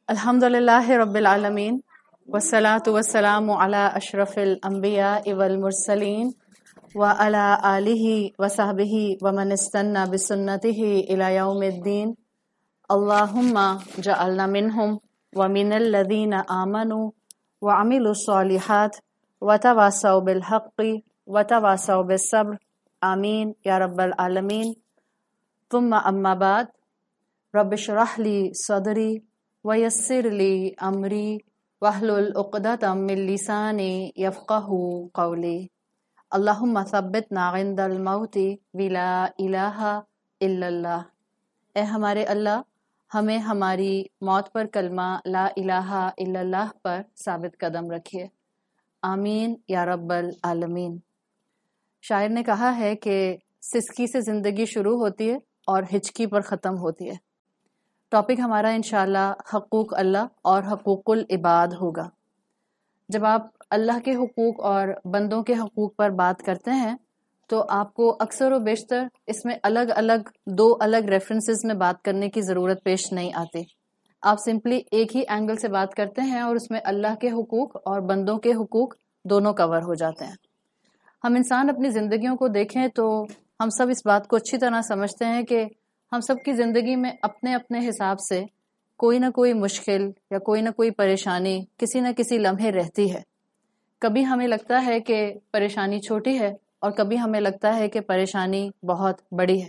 الحمدللہ رب العالمین والصلاة والسلام علی اشرف الانبیاء والمرسلین وعلی آلہ وصحبہ ومن استنى بسنتہ الی یوم الدین اللہم جعلنا منہم ومن الذین آمنوا وعملوا الصالحات وتواصوا بالحق وتواصوا بالصبر آمین یا رب العالمین. ثم اما بعد رب اشرح لی صدری ویسر لی امری واحلل عقدۃ من لسانی یفقهوا قولی. اللہم ثبتنا عند الموت بلا الہ الا اللہ. اے ہمارے اللہ، ہمیں ہماری موت پر کلمہ لا الہ الا اللہ پر ثابت قدم رکھیے. آمین یا رب العالمین. شاعر نے کہا ہے کہ سسکی سے زندگی شروع ہوتی ہے اور ہچکی پر ختم ہوتی ہے. ٹاپک ہمارا انشاءاللہ حقوق اللہ اور حقوق العباد ہوگا. جب آپ اللہ کے حقوق اور بندوں کے حقوق پر بات کرتے ہیں تو آپ کو اکثر و بیشتر اس میں دو الگ ریفرنسز میں بات کرنے کی ضرورت پیش نہیں آتی. آپ سمپلی ایک ہی اینگل سے بات کرتے ہیں اور اس میں اللہ کے حقوق اور بندوں کے حقوق دونوں کور ہو جاتے ہیں. ہم انسان اپنی زندگیوں کو دیکھیں تو ہم سب اس بات کو اچھی طرح سمجھتے ہیں کہ ہم سب کی زندگی میں اپنے اپنے حساب سے کوئی نہ کوئی مشکل یا کوئی نہ کوئی پریشانی کسی نہ کسی لمحے رہتی ہے. کبھی ہمیں لگتا ہے کہ پریشانی چھوٹی ہے اور کبھی ہمیں لگتا ہے کہ پریشانی بہت بڑی ہے.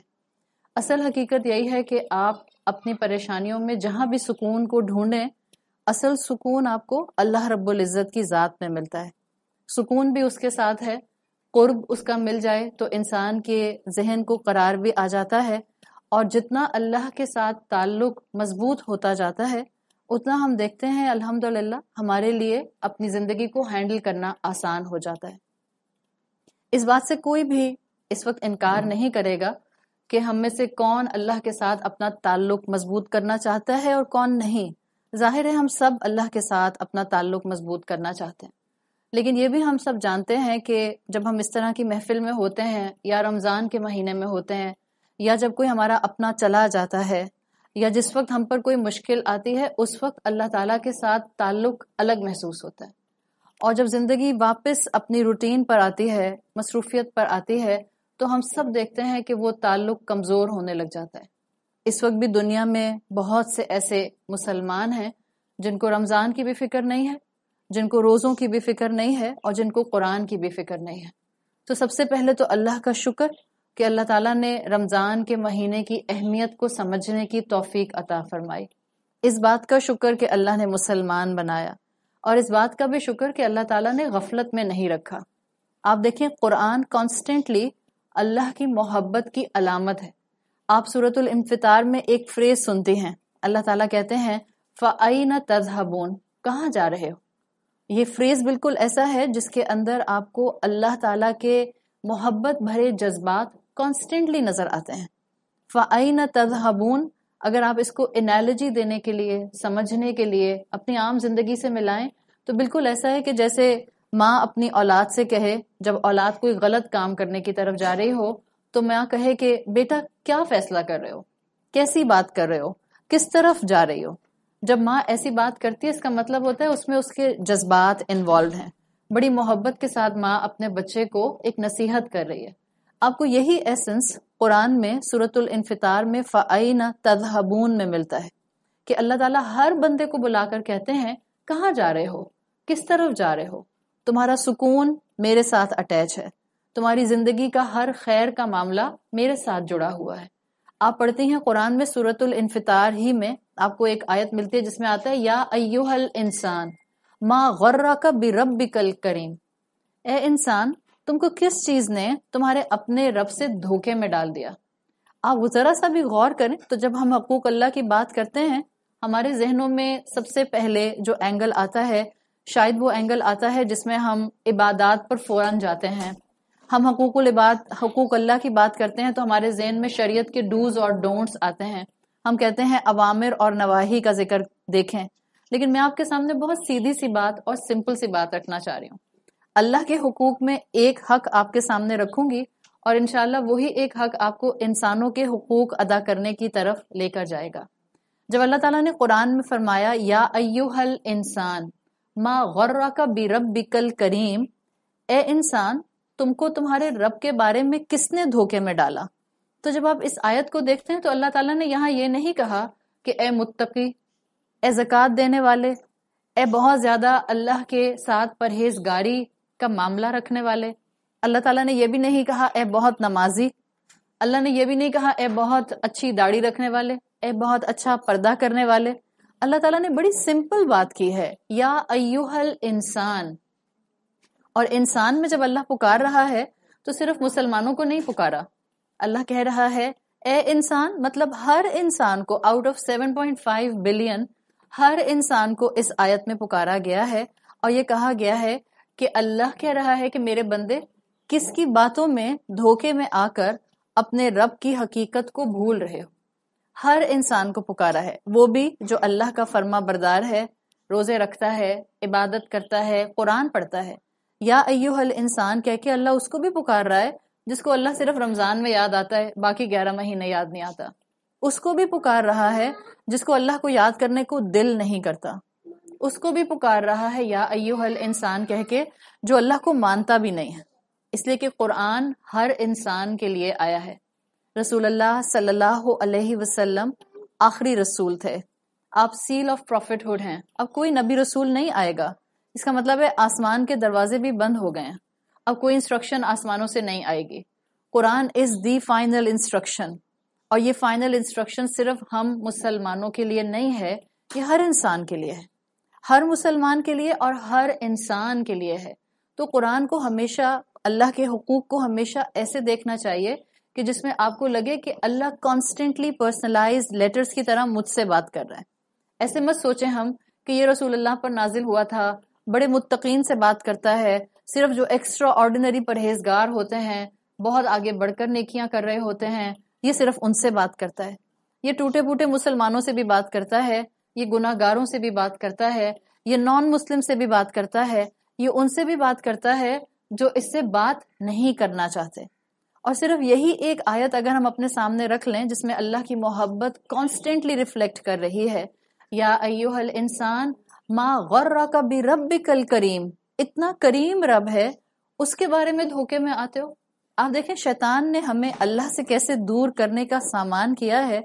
اصل حقیقت یہی ہے کہ آپ اپنی پریشانیوں میں جہاں بھی سکون کو ڈھونڈیں، اصل سکون آپ کو اللہ رب العزت کی ذات میں ملتا ہے. سکون بھی اس کے ساتھ ہے، قرب اس کا مل جائے تو انسان کے ذہن کو قرار بھی آ جاتا ہے، اور جتنا اللہ کے ساتھ تعلق مضبوط ہوتا جاتا ہے اتنا ہم دیکھتے ہیں الحمدللہ ہمارے لیے اپنی زندگی کو ہینڈل کرنا آسان ہو جاتا ہے. اس بات سے کوئی بھی اس وقت انکار نہیں کرے گا کہ ہم میں سے کون اللہ کے ساتھ اپنا تعلق مضبوط کرنا چاہتا ہے اور کون نہیں. ظاہر ہے ہم سب اللہ کے ساتھ اپنا تعلق مضبوط کرنا چاہتے ہیں، لیکن یہ بھی ہم سب جانتے ہیں کہ جب ہم اس طرح کی محفل میں ہوتے ہیں یا رمضان کے مہینے میں ہوتے ہیں یا جب کوئی ہمارا اپنا چلا جاتا ہے یا جس وقت ہم پر کوئی مشکل آتی ہے اس وقت اللہ تعالیٰ کے ساتھ تعلق الگ محسوس ہوتا ہے. اور جب زندگی واپس اپنی روٹین پر آتی ہے، مصروفیت پر آتی ہے، تو ہم سب دیکھتے ہیں کہ وہ تعلق کمزور ہونے لگ جاتا ہے. اس وقت بھی دنیا میں بہت سے ایسے مسلمان ہیں جن کو رمضان کی بھی فکر نہیں ہے، جن کو روزوں کی بھی فکر نہیں ہے اور جن کو قرآن کی بھی فکر نہیں ہے. تو سب سے پہلے تو اللہ کا شکر کہ اللہ تعالیٰ نے رمضان کے مہینے کی اہمیت کو سمجھنے کی توفیق عطا فرمائی. اس بات کا شکر کہ اللہ نے مسلمان بنایا، اور اس بات کا بھی شکر کہ اللہ تعالیٰ نے غفلت میں نہیں رکھا. آپ دیکھیں قرآن کانسٹنٹلی اللہ کی محبت کی علامت ہے. آپ سورۃ الانفطار میں ایک فریز سنتی ہیں، اللہ تعالیٰ کہتے ہیں فَأَيْنَ تَذْهَبُونَ، کہاں جا رہے ہو. یہ فریز بالکل ایسا ہے جس کے اندر آپ کو اللہ تعالیٰ کے محبت بھرے جذبات کانسٹنٹلی نظر آتے ہیں. فَأَيْنَ تَذْهَبُونَ اگر آپ اس کو انالوجی دینے کے لیے، سمجھنے کے لیے اپنی عام زندگی سے ملائیں تو بالکل ایسا ہے کہ جیسے ماں اپنی اولاد سے کہے، جب اولاد کوئی غلط کام کرنے کی طرف جا رہی ہو تو ماں کہے کہ بیٹا کیا فیصلہ کر رہے ہو، کیسی بات کر رہے ہو، کس طرف جا رہی ہو. جب ماں ایسی بات کرتی ہے اس کا مطلب ہوتا ہے اس میں اس کے جذبات انوالوڈ ہیں. بڑی محبت کے ساتھ ماں اپنے بچے کو ایک نصیحت کر رہی ہے. آپ کو یہی ایسنس قرآن میں سورۃ الانفطار میں فَأَيْنَ تَذْهَبُونَ میں ملتا ہے کہ اللہ تعالیٰ ہر بندے کو بلا کر کہتے ہیں کہاں جا رہے ہو، کس طرف جا رہے ہو. تمہارا سکون میرے ساتھ اٹیچ ہے، تمہاری زندگی کا ہر خیر کا معاملہ میرے ساتھ جڑا ہوا ہے. آپ پڑھتی ہیں قرآن میں سورۃ الانفطار ہی میں آپ کو ایک آیت ملتی ہے جس میں آتا ہے یا ایھا الانسان ما غرک بربک الکریم. اے انسان، تم کو کس چیز نے تمہارے اپنے رب سے دھوکے میں ڈال دیا. آپ ذرا سا بھی غور کریں تو جب ہم حقوق اللہ کی بات کرتے ہیں ہمارے ذہنوں میں سب سے پہلے جو اینگل آتا ہے شاید وہ اینگل آتا ہے جس میں ہم عبادات پر فوراً جاتے ہیں. ہم حقوق اللہ کی بات کرتے ہیں تو ہمارے ذہن میں شریعت کے ڈوز اور ڈونٹس آتے ہیں. ہم کہتے ہیں اوامر اور نواہی کا ذکر دیکھیں. لیکن میں آپ کے سامنے بہت سیدھی سی بات اور سمپل سی بات رکھنا چاہ رہی ہوں. اللہ کے حقوق میں ایک حق آپ کے سامنے رکھوں گی اور انشاءاللہ وہی ایک حق آپ کو انسانوں کے حقوق ادا کرنے کی طرف لے کر جائے گا. جب اللہ تعالیٰ نے قرآن میں فرمایا یا ایہل انسان ما غرک بربک الکریم، اے انسان تم کو تمہارے رب کے بارے میں کس نے دھوکے میں ڈالا، تو جب آپ اس آیت کو دیکھتے ہیں تو اللہ تعالیٰ نے یہاں یہ نہیں کہا کہ اے متقی، اے زکوٰۃ دینے والے، اے بہت زیادہ اللہ کے ساتھ پرہیزگاری کا معاملہ رکھنے والے. اللہ تعالیٰ نے یہ بھی نہیں کہا اے بہت نمازی. اللہ نے یہ بھی نہیں کہا اے بہت اچھی داڑھی رکھنے والے، اے بہت اچھا پردہ کرنے والے. اللہ تعالیٰ نے بڑی سمپل بات کی ہے، یا ایہل انسان. اور انسان میں جب اللہ پکار رہا ہے تو صرف مسلمانوں کو نہیں پکارا. اللہ کہہ رہا ہے اے انسان، مطلب ہر انسان کو، آؤٹ آف 7.5 بلین ہر انسان کو اس آیت میں پکارا گیا ہے. اور یہ کہا گیا ہے کہ اللہ کہہ رہا ہے کہ میرے بندے کس کی باتوں میں دھوکے میں آ کر اپنے رب کی حقیقت کو بھول رہے ہو. ہر انسان کو پکارا ہے، وہ بھی جو اللہ کا فرما بردار ہے، روزے رکھتا ہے، عبادت کرتا ہے، قرآن پڑھتا ہے. یا ایہل انسان کہہ کے اللہ اس کو بھی پکار رہا ہے جس کو اللہ صرف رمضان میں یاد آتا ہے، باقی 11 مہینے یاد نہیں آتا. اس کو بھی پکار رہا ہے جس کو اللہ کو یاد کرنے کو دل نہیں کرتا. اس کو بھی پکار رہا ہے یا ایہل انسان کہہ کے جو اللہ کو مانتا بھی نہیں ہے. اس لیے کہ قرآن ہر انسان کے لیے آیا ہے. رسول اللہ صلی اللہ علیہ وسلم آخری رسول تھے. آپ سیل آف پروفٹ ہوڈ ہیں. اب کوئی نبی رسول نہیں آئے گا. اس کا مطلب ہے آسمان کے دروازے بھی بند ہو گئے ہیں. اب کوئی انسٹرکشن آسمانوں سے نہیں آئے گی. قرآن از دی فائنل انسٹرکشن. اور یہ فائنل انسٹرکشن صرف ہم مسلمانوں کے لیے نہیں ہے، یہ ہر انسان کے لیے ہے. ہر مسلمان کے لیے اور ہر انسان کے لیے ہے. تو قرآن کو ہمیشہ، اللہ کے حقوق کو ہمیشہ ایسے دیکھنا چاہیے کہ جس میں آپ کو لگے کہ اللہ کانسٹنٹلی پرسنلائز لیٹرز کی طرح مجھ سے بات کر رہا ہے. ایسے مت سوچیں ہم کہ یہ رسول اللہ پر نازل ہوا تھا، بڑے متقین سے بات کرتا ہے، صرف جو ایکسٹرا آرڈینری پرہیزگار ہوتے ہیں، بہت آگے بڑھ کر نیکیاں کر رہے ہوتے ہیں، یہ صرف ان سے بات کرتا ہے. یہ ٹوٹے پھوٹے مسلمانوں سے بھی بات کرتا ہے، یہ گناہ گاروں سے بھی بات کرتا ہے، یہ نان مسلم سے بھی بات کرتا ہے، یہ ان سے بھی بات کرتا ہے جو اس سے بات نہیں کرنا چاہتے. اور صرف یہی ایک آیت اگر ہم اپنے سامنے رکھ لیں جس میں اللہ کی محبت کانسٹنٹلی ریفلیکٹ کر رہی ہے، یا ایہل انسان ما غرک بربک الکریم، اتنا کریم رب ہے، اس کے بارے میں دھوکے میں آتے ہو. آپ دیکھیں شیطان نے ہمیں اللہ سے کیسے دور کرنے کا سامان کیا ہے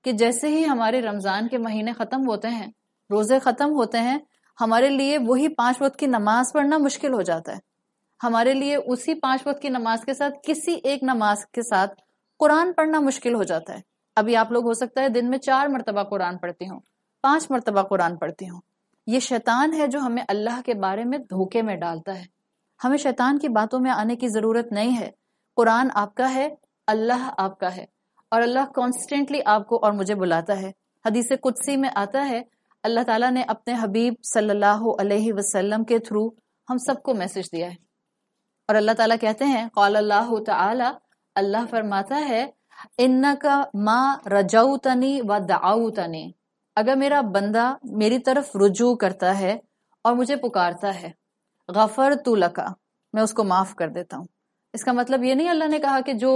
کہ جیسے ہی ہمارے رمضان کے مہینے ختم ہوتے ہیں، روزے ختم ہوتے ہیں، ہمارے لیے وہی 5 وقت کی نماز پڑھنا مشکل ہو جاتا ہے. ہمارے لیے اسی 5 وقت کی نماز کے ساتھ کسی ایک نماز کے ساتھ قرآن پڑھنا مشکل ہو جاتا ہے. ابھی آپ لوگ ہو سکتا ہے دن میں 4 مرتبہ قرآن پڑھتی ہوں، 5 مرتبہ قرآن پڑھتی ہوں. یہ شیطان ہے جو ہمیں اللہ کے بارے میں دھوکے میں ڈالتا ہے. ہمیں شیطان کی باتوں میں آنے کی ضرورت نہیں ہے. قرآن آپ کا ہے، اللہ آپ کا ہے، اور اللہ کانسٹنٹلی آپ کو اور مجھے بلاتا ہے. حدیث قدسی میں آتا ہے اللہ تعالیٰ نے اپنے حبیب صلی اللہ علیہ وسلم کے تھرو ہم سب کو میسج دیا ہے. اور اللہ تعالیٰ کہتے ہیں قال اللہ تعالی، اللہ فرماتا ہے انکا ما رجوتنی و دعوتنی، اگر میرا بندہ میری طرف رجوع کرتا ہے اور مجھے پکارتا ہے، غفرت لکا، میں اس کو معاف کر دیتا ہوں. اس کا مطلب یہ نہیں اللہ نے کہا کہ جو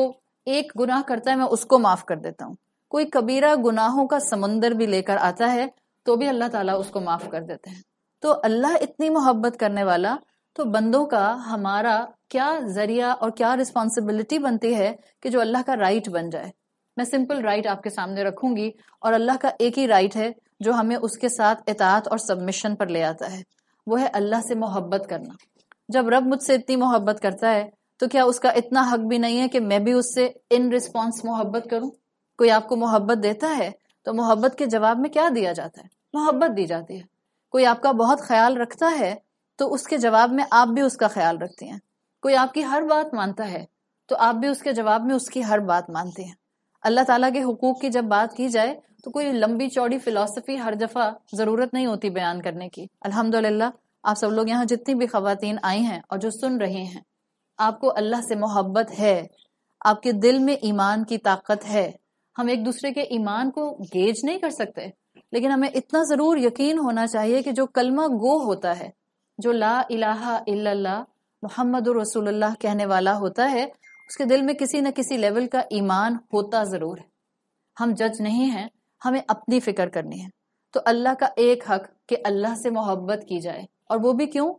ایک گناہ کرتا ہے میں اس کو معاف کر دیتا ہوں. کوئی کبیرہ گناہوں کا سمندر بھی لے کر آتا ہے تو بھی اللہ تعالیٰ اس کو معاف کر دیتے ہیں. تو اللہ اتنی محبت کرنے والا، تو بندوں کا ہمارا کیا ذریعہ اور کیا رسپانسبلٹی بنتی ہے کہ جو اللہ کا رائٹ بن جائے. میں سمپل رائٹ آپ کے سامنے رکھوں گی، اور اللہ کا ایک ہی رائٹ ہے جو ہمیں اس کے ساتھ اطاعت اور سبمیشن پر لے آتا ہے، وہ ہے اللہ سے محبت کرنا. جب رب مجھ سے اتنی محبت کرتا ہے تو کیا اس کا اتنا حق بھی نہیں ہے کہ میں بھی اس سے ان رسپانس محبت کروں؟ کوئی آپ کو محبت دیتا ہے تو محبت کے جواب میں کیا دیا جاتا ہے؟ محبت دی جاتی ہے. کوئی آپ کا بہت خیال رکھتا ہے تو اس کے جواب میں آپ بھی اس کا خیال رکھتی ہیں. کوئی آپ کی ہر بات مانتا ہے تو آپ بھی اس کے جواب میں اس کی ہر بات مانتی ہیں. اللہ تعالیٰ کے حقوق کی جب بات کی جائے تو کوئی لمبی چوڑی فلسفی ہر دفعہ ضرورت نہیں ہوتی بیان کرنے کی. الحمدللہ آپ سب لوگ یہاں جتنی بھی خواتین آئی ہیں اور جو سن رہی ہیں، آپ کو اللہ سے محبت ہے، آپ کے دل میں ایمان کی طاقت ہے. ہم ایک دوسرے کے ایمان کو گیج نہیں کر سکتے، لیکن ہمیں اتنا ضرور یقین ہونا چاہیے کہ جو کلمہ گو ہوتا ہے، جو لا الہ الا اللہ محمد رسول اللہ کہنے والا ہوتا ہے، اس کے دل میں کسی نہ کسی لیول کا ایمان ہوتا ضرور ہے. ہم جج نہیں ہیں، ہمیں اپنی فکر کرنی ہے. تو اللہ کا ایک حق کہ اللہ سے محبت کی جائے. اور وہ بھی کیوں؟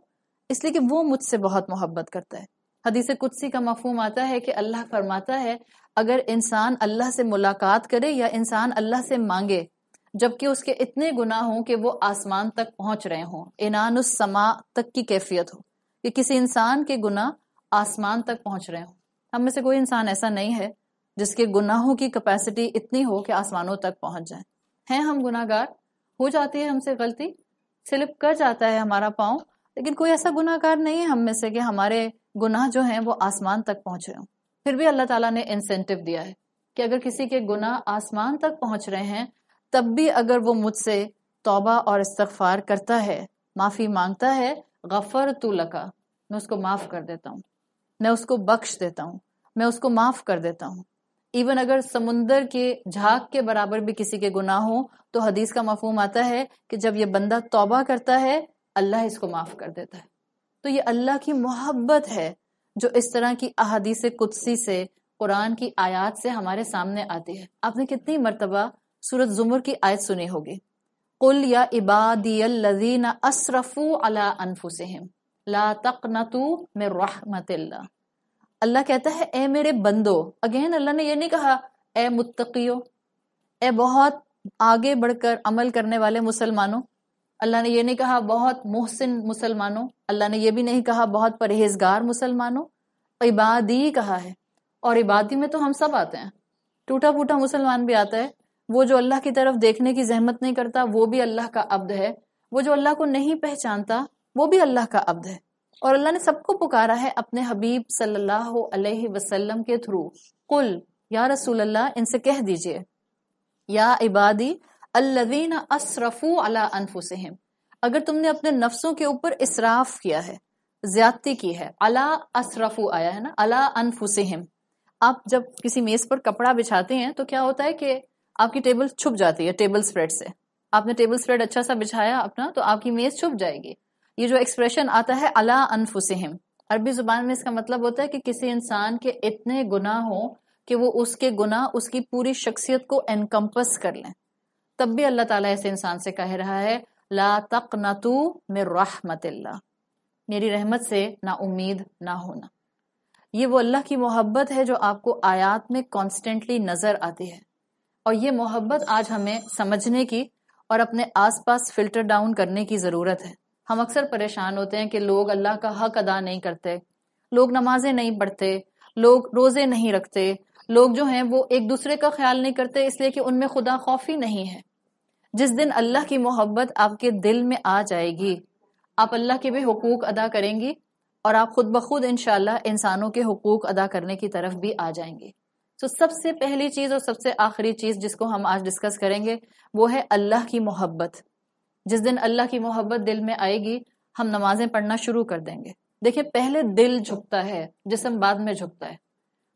اس لیے کہ وہ مجھ سے بہت محبت کرتا ہے. حدیث قدسی کا مفہوم آتا ہے کہ اللہ فرماتا ہے اگر انسان اللہ سے ملاقات کرے یا انسان اللہ سے مانگے جبکہ اس کے اتنے گناہ ہوں کہ وہ آسمان تک پہنچ رہے ہوں، انان السماء تک کی کیفیت ہو کہ کسی انسان کے گناہ آسمان تک پہنچ رہے ہوں. ہم میں سے کوئی انسان ایسا نہیں ہے جس کے گناہوں کی کیپیسٹی اتنی ہو کہ آسمانوں تک پہنچ جائیں. ہیں ہم گناہ گار، ہو جاتی ہے ہم سے غلطی، سلپ کر جاتا ہے ہمارا پاؤں، لیکن کوئی ایسا گناہ گار نہیں ہے ہم میں سے کہ ہمارے گناہ جو ہیں وہ آسمان تک پہنچ رہے ہوں. پھر بھی اللہ تعالیٰ نے انسینٹیو دیا ہے کہ اگر کسی کے گناہ آسمان تک پہنچ رہے ہیں تب بھی اگر وہ مجھ سے توبہ اور استغفار کرتا ہے، معافی مانگتا ہے، غفرت لکا، میں اس کو معاف کر دیتا ہوں، میں اس کو بخش دیتا ہوں، میں اس کو معاف کر دیتا ہوں. ایون اگر سمندر کے جھاگ کے برابر بھی کسی کے گناہ ہوں تو حدیث کا مفہوم آتا ہے کہ جب یہ بندہ توبہ کرتا ہے اللہ اس کو معاف کر دیتا ہے. تو یہ اللہ کی محبت ہے جو اس طرح کی احادیث قدسی سے، قرآن کی آیات سے ہمارے سامنے آتی ہے. آپ نے کتنی مرتبہ سورۃ زمر کی آیت سنی ہوگی، قل یا عبادی الذین اسرفوا علی انفسہم لا تقنطوا من رحمت اللہ. اللہ کہتا ہے اے میرے بندو. اگین اللہ نے یہ نہیں کہا اے متقیو، اے بہت آگے بڑھ کر عمل کرنے والے مسلمانوں. اللہ نے یہ نہیں کہا بہت محسن مسلمانوں. اللہ نے یہ بھی نہیں کہا بہت پرہیزگار مسلمانوں. عبادی کہا ہے. اور عبادی میں تو ہم سب آتے ہیں، ٹوٹا پھوٹا مسلمان بھی آتا ہے. وہ جو اللہ کی طرف دیکھنے کی زحمت نہیں کرتا وہ بھی اللہ کا عبد ہے. وہ جو اللہ کو نہیں پہچانتا وہ بھی اللہ کا عبد ہے. اور اللہ نے سب کو پکارا ہے اپنے حبیب صلی اللہ علیہ وسلم کے تھرو. قل یا رسول اللہ ان سے کہہ دیجئے یا عبادی الذین اسرفوا علی انفسہم، اگر تم نے اپنے نفسوں کے اوپر اسراف کیا ہے، زیادتی کی ہے، علی اسرفوا آیا ہے نا، علی انفسہم. آپ جب کسی میز پر کپڑا بچھاتے ہیں تو کیا ہوتا ہے کہ آپ کی ٹیبل چھپ جاتی ہے ٹیبل سپریڈ سے. آپ نے ٹیبل سپریڈ اچھا سا بچھایا اپنا تو آپ کی میز چھپ جائے گی. یہ جو ایکسپریشن آتا ہے علی انفسہم، عربی زبان میں اس کا مطلب ہوتا ہے کہ کسی انسان کے اتنے گناہ ہوں کہ وہ اس کے گناہ اس کی پوری شخصیت کو انکمپس کر لیں. تب بھی اللہ تعالیٰ ایسے انسان سے کہہ رہا ہے لا تقنطوا من رحمت اللہ، میری رحمت سے نا امید نہ ہونا. یہ وہ اللہ کی محبت ہے جو آپ کو آیات میں کانسٹنٹلی نظر آتی ہے. اور یہ محبت آج ہمیں سمجھنے کی اور اپنے آس پاس فلٹر ڈاؤن کرنے کی ضرورت ہے. ہم اکثر پریشان ہوتے ہیں کہ لوگ اللہ کا حق ادا نہیں کرتے، لوگ نمازیں نہیں پڑھتے، لوگ روزے نہیں رکھتے، لوگ جو ہیں وہ ایک دوسرے کا خیال نہیں کرتے اس لیے کہ ان میں خدا خوفی نہیں ہے. جس دن اللہ کی محبت آپ کے دل میں آ جائے گی آپ اللہ کے بھی حقوق ادا کریں گی اور آپ خود بخود انشاءاللہ انسانوں کے حقوق ادا کرنے کی طرف بھی آ جائیں گے. تو سب سے پہلی چیز اور سب سے آخری چیز جس کو ہم آج ڈسکس کریں گے وہ ہے اللہ کی محبت. جس دن اللہ کی محبت دل میں آئے گی ہم نمازیں پڑھنا شروع کر دیں گے. دیکھیں پہلے دل جھکتا ہے، جسم بعد میں جھکتا ہے.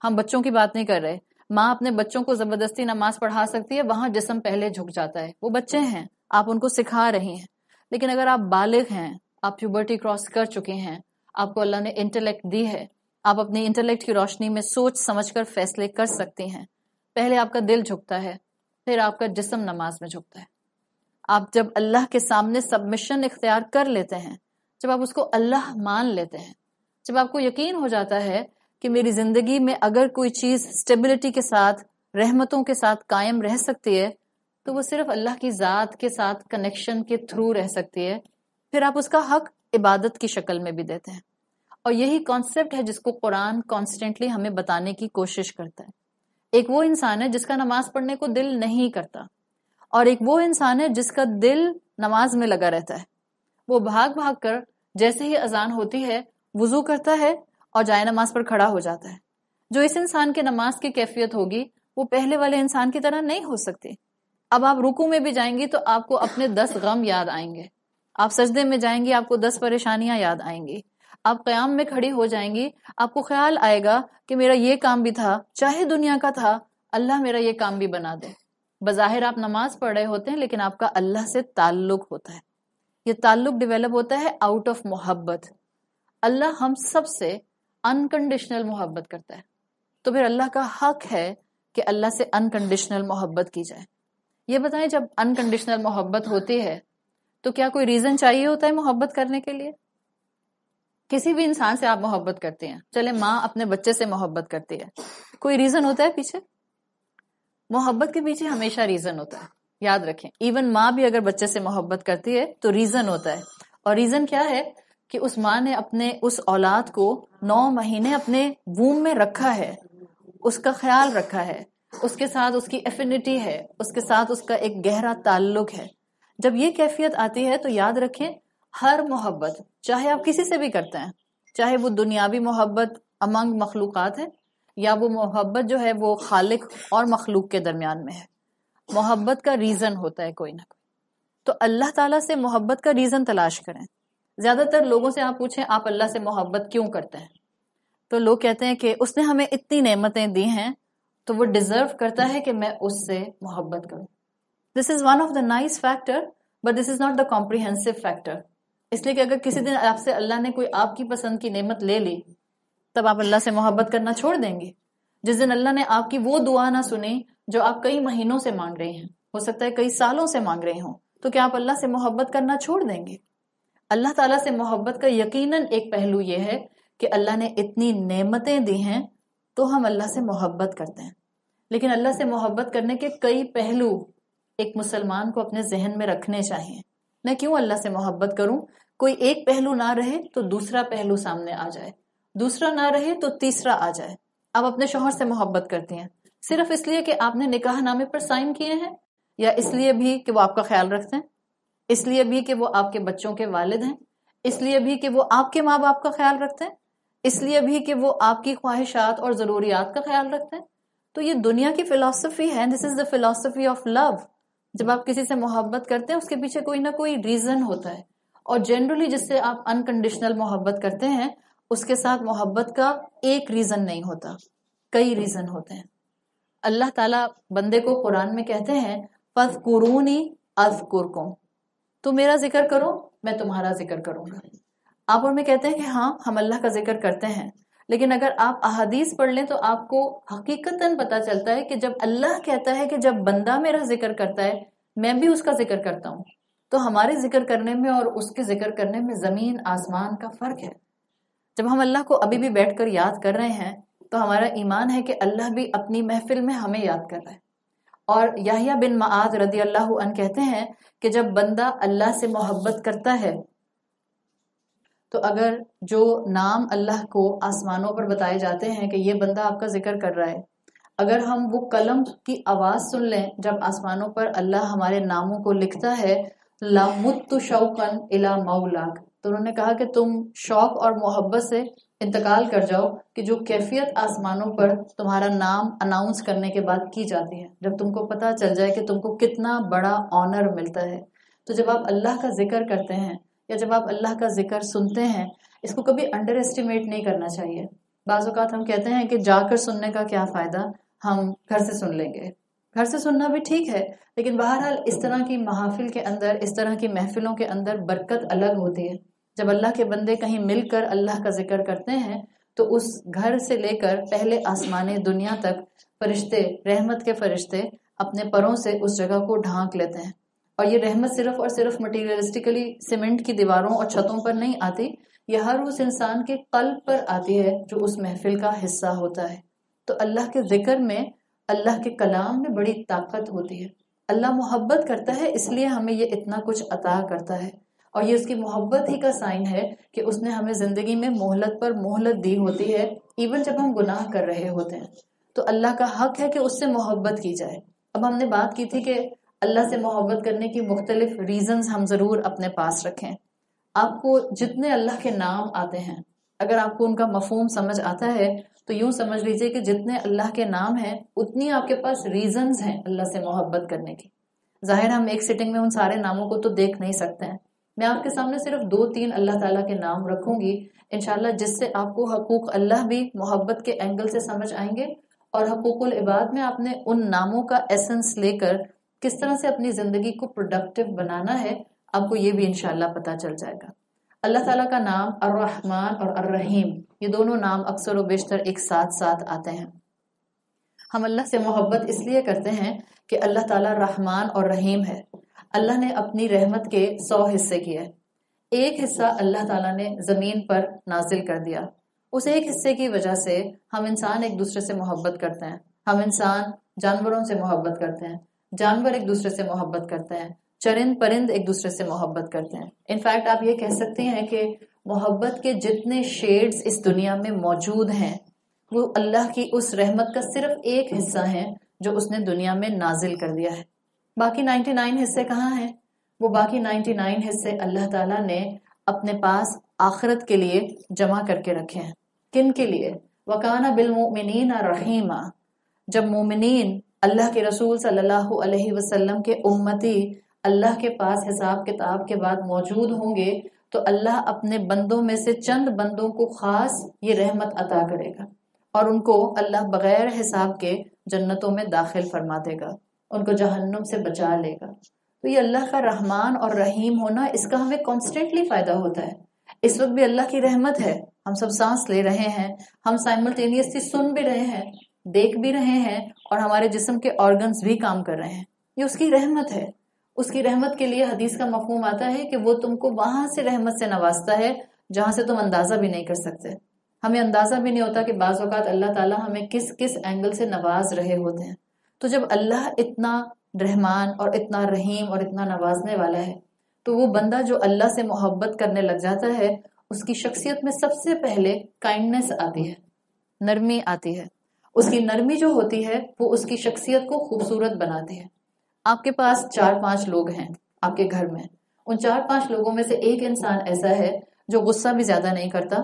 ہم بچوں کی بات نہیں کر رہے. ماں اپنے بچوں کو زبردستی نماز پڑھا سکتی ہے، وہاں جسم پہلے جھک جاتا ہے. وہ بچے ہیں، آپ ان کو سکھا رہی ہیں. لیکن اگر آپ بالغ ہیں، آپ پیوبرٹی کراس کر چکے ہیں، آپ کو اللہ نے انٹلیکٹ دی ہے، آپ اپنی انٹلیکٹ کی روشنی میں سوچ سمجھ کر فیصلے کر سکتے ہیں. پہلے آپ کا دل جھکتا ہے، پھر آپ کا جسم نماز میں جھکتا ہے. آپ جب اللہ کے سامنے سبمیشن اختیار کر لیتے ہیں، جب آپ اس کو اللہ مان لیتے ہیں، جب آپ کو یقین ہو جاتا ہے کہ میری زندگی میں اگر کوئی چیز اسٹیبلٹی کے ساتھ، رحمتوں کے ساتھ قائم رہ سکتی ہے تو وہ صرف اللہ کی ذات کے ساتھ کنیکشن کے تھرو رہ سکتی ہے. پھر آپ اس کا حق عبادت کی شکل میں بھی دیتے ہیں. اور یہی کانسیپٹ ہے جس کو قرآن کانسٹنٹلی ہمیں بتانے کی کوشش کرتا ہے. ایک وہ انسان ہے جس کا نماز پڑھنے کو دل نہیں کرتا، اور ایک وہ انسان ہے جس کا دل نماز میں لگا رہتا ہے. وہ بھاگ بھاگ کر جیسے ہی اذان ہوتی ہے وضو کرتا ہے اور جائے نماز پر کھڑا ہو جاتا ہے. جو اس انسان کے نماز کی کیفیت ہوگی وہ پہلے والے انسان کی طرح نہیں ہو سکتی. اب آپ رکوع میں بھی جائیں گی تو آپ کو اپنے 10 غم یاد آئیں گے. آپ سجدے میں جائیں گی آپ کو 10 پریشانیاں یاد آئیں گی. آپ قیام میں کھڑی ہو جائیں گی آپ کو خیال آئے گا کہ میرا یہ کام بھی تھا، چاہے دنیا کا تھا، اللہ میرا یہ کام بھی بنا دے. بظاہر آپ نماز پڑھ رہے ہوتے ہیں لیکن آپ کا اللہ سے تعلق ہوتا ہے. یہ تعلق ڈیولپ ہوتا ہے آؤٹ آف محبت. اللہ ہم سب سے انکنڈیشنل محبت کرتا ہے، تو پھر اللہ کا حق ہے کہ اللہ سے انکنڈیشنل محبت کی جائے. یہ بتائیں جب انکنڈیشنل محبت ہوتی ہے تو کیا کوئی ریزن چاہیے ہوتا ہے محبت کرنے کے لیے؟ کسی بھی انسان سے آپ محبت کرتے ہیں، چلے ماں اپنے بچے سے محبت کرتی ہے، کوئی ریزن ہوتا ہے پیچھے؟ محبت کے پیچھے ہمیشہ ریزن ہوتا ہے، یاد رکھیں. ایون ماں بھی اگر بچے سے محبت کرتی ہے تو ریزن ہوتا ہے. اور ریزن کیا ہے کہ اس ماں نے اپنے اس اولاد کو 9 مہینے اپنے ووم میں رکھا ہے، اس کا خیال رکھا ہے، اس کے ساتھ اس کی ایفینٹی ہے، اس کے ساتھ اس کا ایک گہرا تعلق ہے. جب یہ کیفیت آتی ہے تو یاد رکھیں ہر محبت، چاہے آپ کسی سے بھی کرتے ہیں، چاہے وہ دنیاوی محبت امنگ مخلوقات ہے یا وہ محبت جو ہے وہ خالق اور مخلوق کے درمیان میں ہے، محبت کا ریزن ہوتا ہے کوئی نہ کوئی. تو اللہ تعالیٰ سے محبت کا ریزن تلاش کریں. زیادہ تر لوگوں سے آپ پوچھیں آپ اللہ سے محبت کیوں کرتے ہیں، تو لوگ کہتے ہیں کہ اس نے ہمیں اتنی نعمتیں دی ہیں تو وہ ڈیزرو کرتا ہے کہ میں اس سے محبت کروں. This is one of the nice factor but this is not the comprehensive factor. اس لیے کہ اگر کسی دن آپ سے اللہ نے کوئی آپ کی پسند کی نعمت لے لی تب آپ اللہ سے محبت کرنا چھوڑ دیں گے. جس دن اللہ نے آپ کی وہ دعا نہ سنی جو آپ کئی مہینوں سے مانگ رہے ہیں، ہو سکتا ہے کئی سالوں سے مانگ رہے ہوں، تو کیا آپ اللہ سے محبت کرنا چھوڑ دیں گے؟ اللہ تعالیٰ سے محبت کا یقیناً ایک پہلو یہ ہے کہ اللہ نے اتنی نعمتیں دی ہیں تو ہم اللہ سے محبت کرتے ہیں. لیکن اللہ سے محبت کرنے کے کئی پہلو ایک مسلمان کو اپنے ذہن میں رکھنے چاہیے. میں کیوں اللہ سے محبت کروں؟ کوئی ایک پہلو نہ رہے تو دوسرا پہلو سامنے آ جائے، دوسرا نہ رہے تو تیسرا آ جائے. آپ اپنے شوہر سے محبت کرتی ہیں صرف اس لیے کہ آپ نے نکاح نامے پر سائن کیے ہیں، یا اس لیے بھی کہ وہ آپ کا خیال رکھتے ہیں، اس لیے بھی کہ وہ آپ کے بچوں کے والد ہیں، اس لیے بھی کہ وہ آپ کے ماں باپ کا خیال رکھتے ہیں، اس لیے بھی کہ وہ آپ کی خواہشات اور ضروریات کا خیال رکھتے ہیں. تو یہ دنیا کی فلسفی ہے. دس از دا فلسفی آف لو. جب آپ کسی سے محبت کرتے ہیں اس کے پیچھے کوئی نہ کوئی ریزن ہوتا ہے. اور جنرلی جس سے آپ انکنڈیشنل محبت کرتے ہیں اس کے ساتھ محبت کا ایک ریزن نہیں ہوتا، کئی ریزن ہوتے ہیں. اللہ تعالیٰ بندے کو قرآن میں کہتے ہیں فَاذْكُرُونِي أَذْكُرْكُمْ، تو میرا ذکر کرو میں تمہارا ذکر کروں گا. آپ اور میں کہتے ہیں کہ ہاں ہم اللہ کا ذکر کرتے ہیں، لیکن اگر آپ احادیث پڑھ لیں تو آپ کو حقیقتاً پتہ چلتا ہے کہ جب اللہ کہتا ہے کہ جب بندہ میرا ذکر کرتا ہے میں بھی اس کا ذکر کرتا ہوں، تو ہمارے ذکر کرنے میں اور اس کے ذکر کرنے میں زمین آسمان کا فرق ہے. جب ہم اللہ کو ابھی بھی بیٹھ کر یاد کر رہے ہیں تو ہمارا ایمان ہے کہ اللہ بھی اپنی محفل میں ہمیں یاد کر رہا ہے. اور یحییٰ بن معاذ رضی اللہ عنہ کہتے ہیں کہ جب بندہ اللہ سے محبت کرتا ہے تو اگر جو نام اللہ کو آسمانوں پر بتائے جاتے ہیں کہ یہ بندہ آپ کا ذکر کر رہا ہے، اگر ہم وہ قلم کی آواز سن لیں جب آسمانوں پر اللہ ہمارے ناموں کو لکھتا ہے لَمُتُّ شَوْقًا إِلَى مَوْلَاكَ، تو انہوں نے کہا کہ تم شوق اور محبت سے انتقال کر جاؤ کہ جو کیفیت آسمانوں پر تمہارا نام اناؤنس کرنے کے بعد کی جاتی ہے، جب تم کو پتہ چل جائے کہ تم کو کتنا بڑا آنر ملتا ہے. تو جب آپ اللہ کا ذکر کرتے ہیں یا جب آپ اللہ کا ذکر سنتے ہیں اس کو کبھی انڈر ایسٹیمیٹ نہیں کرنا چاہیے. بعض اوقات ہم کہتے ہیں کہ جا کر سننے کا کیا فائدہ، ہم گھر سے سن لیں گے. گھر سے سننا بھی ٹھیک ہے، لیکن بہرحال اس طرح کی محافل کے اندر، اس طرح کی محفلوں کے اندر برکت الگ ہوتی ہے. جب اللہ کے بندے کہیں مل کر اللہ کا ذکر کرتے ہیں تو اس گھر سے لے کر پہلے آسمان دنیا تک فرشتے، رحمت کے فرشتے اپنے پروں سے اس جگہ کو ڈھانک لیتے ہیں. اور یہ رحمت صرف اور صرف مٹیریلسٹیکلی سیمنٹ کی دیواروں اور چھتوں پر نہیں آتی، یہ ہر اس انسان کے قلب پر آتی ہے جو اس محفل کا حصہ ہوتا ہے. تو اللہ کے ذکر میں، اللہ کے کلام میں بڑی طاقت ہوتی ہے. اللہ محبت کرتا ہے اس لیے ہمیں یہ اتنا کچھ عطا کرتا ہے، اور یہ اس کی محبت ہی کا سائن ہے کہ اس نے ہمیں زندگی میں مہلت پر مہلت دی ہوتی ہے ایون جب ہم گناہ کر رہے ہوتے ہیں. تو اللہ کا حق ہے کہ اس سے محبت کی جائے. اب ہم نے بات کی تھی کہ اللہ سے محبت کرنے کی مختلف ریزنز ہم ضرور اپنے پاس رکھیں. آپ کو جتنے اللہ کے نام آتے ہیں اگر آپ کو ان کا مفہوم سمجھ آتا ہے تو یوں سمجھ لیجئے کہ جتنے اللہ کے نام ہیں اتنی آپ کے پاس ریزنز ہیں اللہ سے محبت کرنے کی. ظاہر ہم ایک سٹنگ میں ان سارے ناموں کو تو دیکھ نہیں سکتے ہیں. میں آپ کے سامنے صرف 2-3 اللہ تعالیٰ کے نام رکھوں گی انشاءاللہ، جس سے آپ کو حقوق اللہ بھی محبت کے اینگل سے سمجھ آئیں گے، اور حقوق العباد میں آپ نے ان ناموں کا ایسنس لے کر کس طرح سے اپنی زندگی کو پروڈکٹیو بنانا ہے آپ کو یہ بھی انشاءاللہ پتہ چل جائے گا. اللہ تعالیٰ کا نام الرحمن اور الرحیم، یہ دونوں نام اکثر و بیشتر ایک ساتھ آتے ہیں. ہم اللہ سے محبت اس لیے کرتے ہیں کہ اللہ تعالیٰ رحمان اور رحیم ہے. اللہ نے اپنی رحمت کے 100 حصے کیے. ایک حصہ اللہ تعالیٰ نے زمین پر نازل کر دیا. اس ایک حصے کی وجہ سے ہم انسان ایک دوسرے سے محبت کرتے ہیں. ہم انسان جانوروں سے محبت کرتے ہیں، جانور ایک دوسرے سے محبت کرتے ہیں، چرند پرند ایک دوسرے سے محبت کرتے ہیں. انفیکٹ آپ یہ کہہ سکتے ہیں کہ محبت کے جتنے شیڈز اس دنیا میں موجود ہیں وہ اللہ کی اس رحمت کا صرف ایک حصہ ہے جو اس نے دنیا میں نازل کر دیا ہے. باقی 99 حصے کہاں ہیں؟ وہ باقی 99 حصے اللہ تعالیٰ نے اپنے پاس آخرت کے لیے جمع کر کے رکھے ہیں. کن کے لیے؟ وَكَانَ بِالْمُؤْمِنِينَ رَحِيمًا. جب مومنین اللہ کے رسول صلی اللہ علیہ وسلم کے امتی اللہ کے پاس حساب کتاب کے بعد موجود ہوں گے تو اللہ اپنے بندوں میں سے چند بندوں کو خاص یہ رحمت عطا کرے گا اور ان کو اللہ بغیر حساب کے جنتوں میں داخل فرما دے گا، ان کو جہنم سے بچا لے گا. تو یہ اللہ کا رحمان اور رحیم ہونا، اس کا ہمیں کانسٹنٹلی فائدہ ہوتا ہے. اس وقت بھی اللہ کی رحمت ہے، ہم سب سانس لے رہے ہیں، ہم سائملٹینیسلی سن بھی رہے ہیں، دیکھ بھی رہے ہیں، اور ہمارے جسم کے آرگنز بھی کام کر رہے ہیں. یہ اس کی رحمت ہے. اس کی رحمت کے لیے حدیث کا مفہوم آتا ہے کہ وہ تم کو وہاں سے رحمت سے نوازتا ہے جہاں سے تم اندازہ بھی نہیں کر سکتے. ہمیں اندازہ بھی نہیں ہوتا کہ بعض اوقات اللہ تعالیٰ ہمیں کس کس اینگل سے نواز رہے ہوتے ہیں. تو جب اللہ اتنا رحمان اور اتنا رحیم اور اتنا نوازنے والا ہے تو وہ بندہ جو اللہ سے محبت کرنے لگ جاتا ہے اس کی شخصیت میں سب سے پہلے کائنڈنس آتی ہے، نرمی آتی ہے. اس کی نرمی جو ہوتی ہے وہ اس کی شخصیت کو خوبصورت بناتی ہے. آپ کے پاس 4-5 لوگ ہیں آپ کے گھر میں، ان 4-5 لوگوں میں سے ایک انسان ایسا ہے جو غصہ بھی زیادہ نہیں کرتا،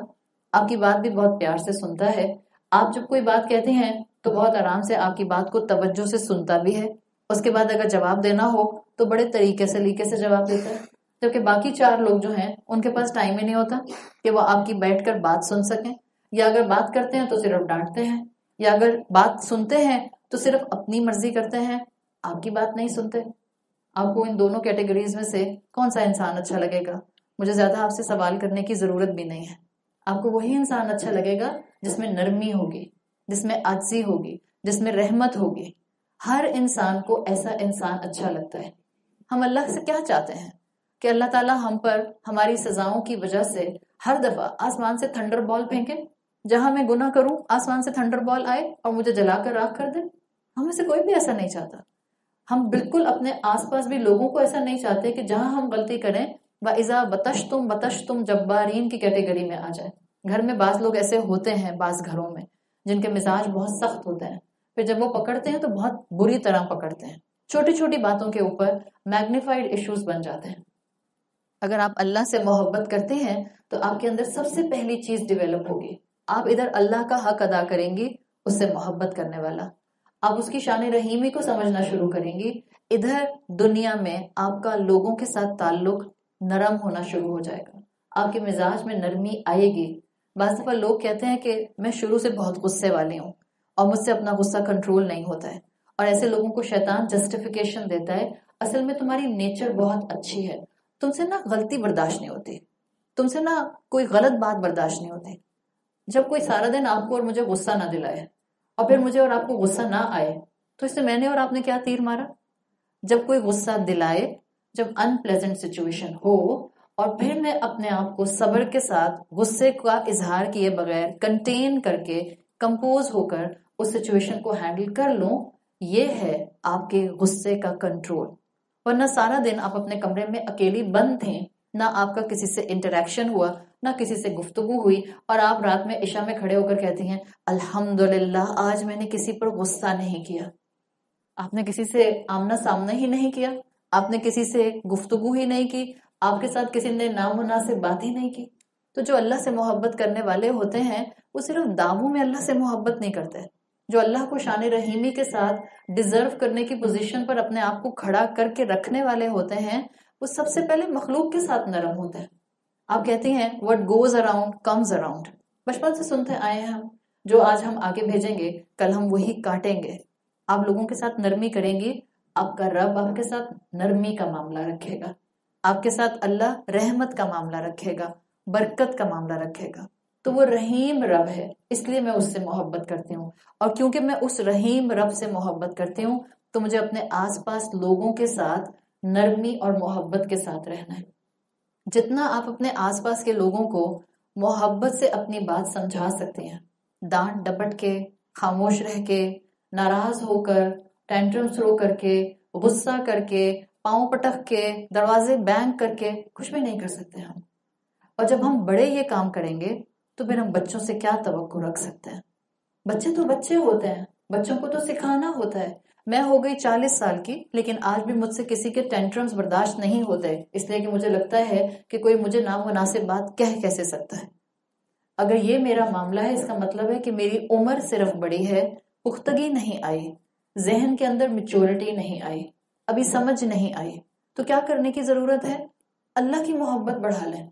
آپ کی بات بھی بہت پیار سے سنتا ہے. آپ جب کوئی بات کہتے ہیں تو بہت آرام سے آپ کی بات کو توجہ سے سنتا بھی ہے. اس کے بعد اگر جواب دینا ہو تو بڑے طریقے سے جواب دیتا ہے. جبکہ باقی 4 لوگ جو ہیں ان کے پاس ٹائم ہی نہیں ہوتا کہ وہ آپ کی بیٹھ کر بات سن سکیں، یا اگر بات کرتے ہیں تو صرف ڈانٹتے ہیں، یا اگر بات سنتے ہیں تو صرف اپنی مرضی کرتے ہیں، آپ کی بات نہیں سنتے. آپ کو ان دونوں کیٹیگریز میں سے کون سا انسان اچھا لگے گا؟ مجھے زیادہ آپ سے سوال کرنے کی ضرورت بھی نہیں ہے. آپ کو وہی انسان اچھا لگے گا جس میں نرمی ہوگی، جس میں عاجزی ہوگی، جس میں رحمت ہوگی. ہر انسان کو ایسا انسان اچھا لگتا ہے. ہم اللہ سے کیا چاہتے ہیں کہ اللہ تعالیٰ ہم پر ہماری سزاؤں کی وجہ سے ہر دفعہ آسمان سے تھنڈر بال پھینکے، جہاں میں گناہ کروں آسمان سے تھنڈر بال آئے اور مجھے جلا کر راکھ کر دے. ہم میں سے کوئی بھی ایسا نہیں چاہتا. ہم بالکل اپنے آس پاس بھی لوگوں کو ایسا نہیں چاہتے کہ جہاں ہم غلطی کریں وَإِذَا بَطَشْتُمْ جَبَّارِينَ کی کیٹیگری میں آ جائے. گھر میں بعض لوگ ایسے ہوتے ہیں، بعض گھروں میں جن کے مزاج بہت سخت ہوتے ہیں، پھر جب وہ پکڑتے ہیں تو بہت بری طرح پکڑتے ہیں. چھوٹی چھوٹی باتوں کے اوپر میگنیفائڈ ایشوز بن جاتے ہیں. اگر آپ اللہ سے محبت کرتے ہیں تو آپ کے اندر سب سے پہلی چیز ڈیولپ ہوگی. آپ ادھر اللہ کا حق ادا کریں گی، اس سے محبت کرنے والا. آپ اس کی شان رحیمی کو سمجھنا شروع کریں گی. ادھر دنیا میں آپ کا لوگوں کے ساتھ تعلق نرم ہونا شروع ہو جائے گا. آپ کے مزاج میں نرمی آئے گی. بعض دفعہ لوگ کہتے ہیں کہ میں شروع سے بہت غصے والی ہوں اور مجھ سے اپنا غصہ کنٹرول نہیں ہوتا ہے، اور ایسے لوگوں کو شیطان جسٹیفیکیشن دیتا ہے اصل میں تمہاری نیچر بہت اچھی ہے، تم سے نہ غلطی برداشت نہیں ہوتی، تم سے نہ کوئی غلط بات برداشت نہیں ہوتی. جب کوئی سارا دن آپ کو اور مجھے غصہ نہ دلائے اور پھر مجھے اور آپ کو غصہ نہ آئے تو اس سے میں نے اور آپ نے کیا تیر مارا. جب کوئی غصہ دلائے، جب ان پلیزنٹ سچویشن ہو، اور پھر میں اپنے آپ کو صبر کے ساتھ غصے کا اظہار کیے بغیر کنٹین کر کے کمپوز ہو کر اس سچویشن کو ہینڈل کر لوں، یہ ہے آپ کے غصے کا کنٹرول. ورنہ سارا دن آپ اپنے کمرے میں اکیلی بند تھے، نہ آپ کا کسی سے انٹریکشن ہوا، نہ کسی سے گفتگو ہوئی، اور آپ رات میں عشاء میں کھڑے ہو کر کہتی ہیں الحمدللہ آج میں نے کسی پر غصہ نہیں کیا. آپ نے کسی سے آمنا سامنا ہی نہیں کیا، آپ نے کسی سے گفتگو ہی نہیں کی، آپ کے ساتھ کسی نے نامناسب بات ہی نہیں کی. تو جو اللہ سے محبت کرنے والے ہوتے ہیں وہ صرف دعووں میں اللہ سے محبت نہیں کرتے. جو اللہ کو شان رحیمی کے ساتھ ڈیزرو کرنے کی پوزیشن پر اپنے آپ کو کھڑا کر کے رکھنے والے ہوتے ہیں وہ سب سے پہلے مخلوق کے ساتھ نرم ہوتے ہیں. آپ کہتی ہیں what goes around comes around. بچپن سے سنتے آئے ہیں ہم، جو آج ہم آگے بھیجیں گے کل ہم وہی کاٹیں گے. آپ لوگوں کے ساتھ نرمی کریں گی، آپ کا رب آپ کے ساتھ نرمی کا معاملہ رکھے گا. آپ کے ساتھ اللہ رحمت کا معاملہ رکھے گا، برکت کا معاملہ رکھے گا. تو وہ رحیم رب ہے، اس لیے میں اس سے محبت کرتی ہوں، اور کیونکہ میں اس رحیم رب سے محبت کرتی ہوں تو مجھے اپنے آس پاس لوگوں کے ساتھ نرمی اور محبت کے ساتھ رہنا ہے۔ جتنا آپ اپنے آس پاس کے لوگوں کو محبت سے اپنی بات سمجھا سکتے ہیں، ڈانٹ ڈپٹ کے، خاموش رہ کے، ناراض ہو کر، ٹینٹرم تھرو کر کے، غصہ کر کے، پاؤں پٹک کے، دروازے بینگ کر کے کچھ بھی نہیں کر سکتے ہم۔ اور جب ہم بڑے یہ کام کریں گے تو پھر ہم بچوں سے کیا توقع رکھ سکتے ہیں؟ بچے تو بچے ہوتے ہیں، بچوں کو تو سکھانا ہوتا ہے۔ میں ہو گئی 40 سال کی، لیکن آج بھی مجھ سے کسی کے ٹینٹرمز برداشت نہیں ہوتے، اس لیے کہ مجھے لگتا ہے کہ کوئی مجھے نامناسب بات کہہ کیسے سکتا ہے۔ اگر یہ میرا معاملہ ہے، اس کا مطلب ہے کہ میری عمر صرف بڑی ہے، پختگی نہیں آئی، ذہن کے اندر میچورٹی نہیں آئی، ابھی سمجھ نہیں آئی۔ تو کیا کرنے کی ضرورت ہے؟ اللہ کی محبت بڑھا لیں۔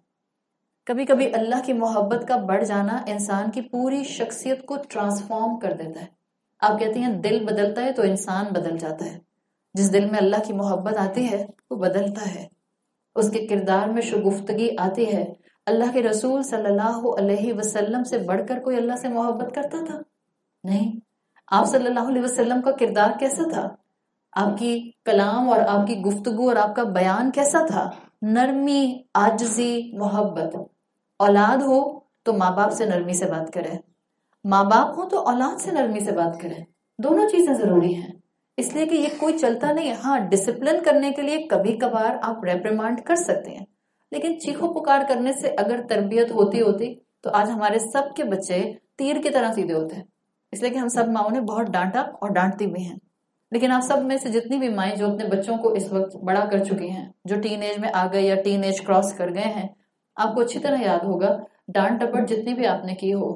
کبھی کبھی اللہ کی محبت کا بڑھ جانا انسان کی پوری شخصیت کو ٹرانسفارم کر دیتا ہے۔ آپ کہتی ہیں دل بدلتا ہے تو انسان بدل جاتا ہے۔ جس دل میں اللہ کی محبت آتی ہے وہ بدلتا ہے، اس کے کردار میں شگفتگی آتی ہے۔ اللہ کے رسول صلی اللہ علیہ وسلم سے بڑھ کر کوئی اللہ سے محبت کرتا تھا؟ نہیں۔ آپ صلی اللہ علیہ وسلم کا کردار کیسا تھا؟ آپ کی کلام اور آپ کی گفتگو اور آپ کا بیان کیسا تھا؟ نرمی، عاجزی، محبت۔ اولاد ہو تو ماں باپ سے نرمی سے بات کریں، ماں باپ ہو تو اولاد سے نرمی سے بات کریں، دونوں چیزیں ضروری ہیں، اس لیے کہ یہ کوئی چلتا نہیں ہے۔ ہاں، ڈسپلن کرنے کے لیے کبھی کبھار آپ ریپریمانڈ کر سکتے ہیں، لیکن چیخو پکار کرنے سے اگر تربیت ہوتی تو آج ہمارے سب کے بچے تیر کی طرح سیدھے ہوتے ہیں، اس لیے کہ ہم سب ماؤں نے بہت ڈانٹا اور ڈانٹتی بھی ہیں۔ لیکن آپ سب میں سے جتنی بھی مائیں جو اپنے بچوں کو اس وقت بڑا کر چکی ہیں، جو ٹین ایج میں آ گئے یا ٹین ایج کراس کر گئے ہیں، آپ کو اچھی طرح یاد ہوگا ڈانٹ ڈپٹ جتنی بھی آپ نے کی ہو،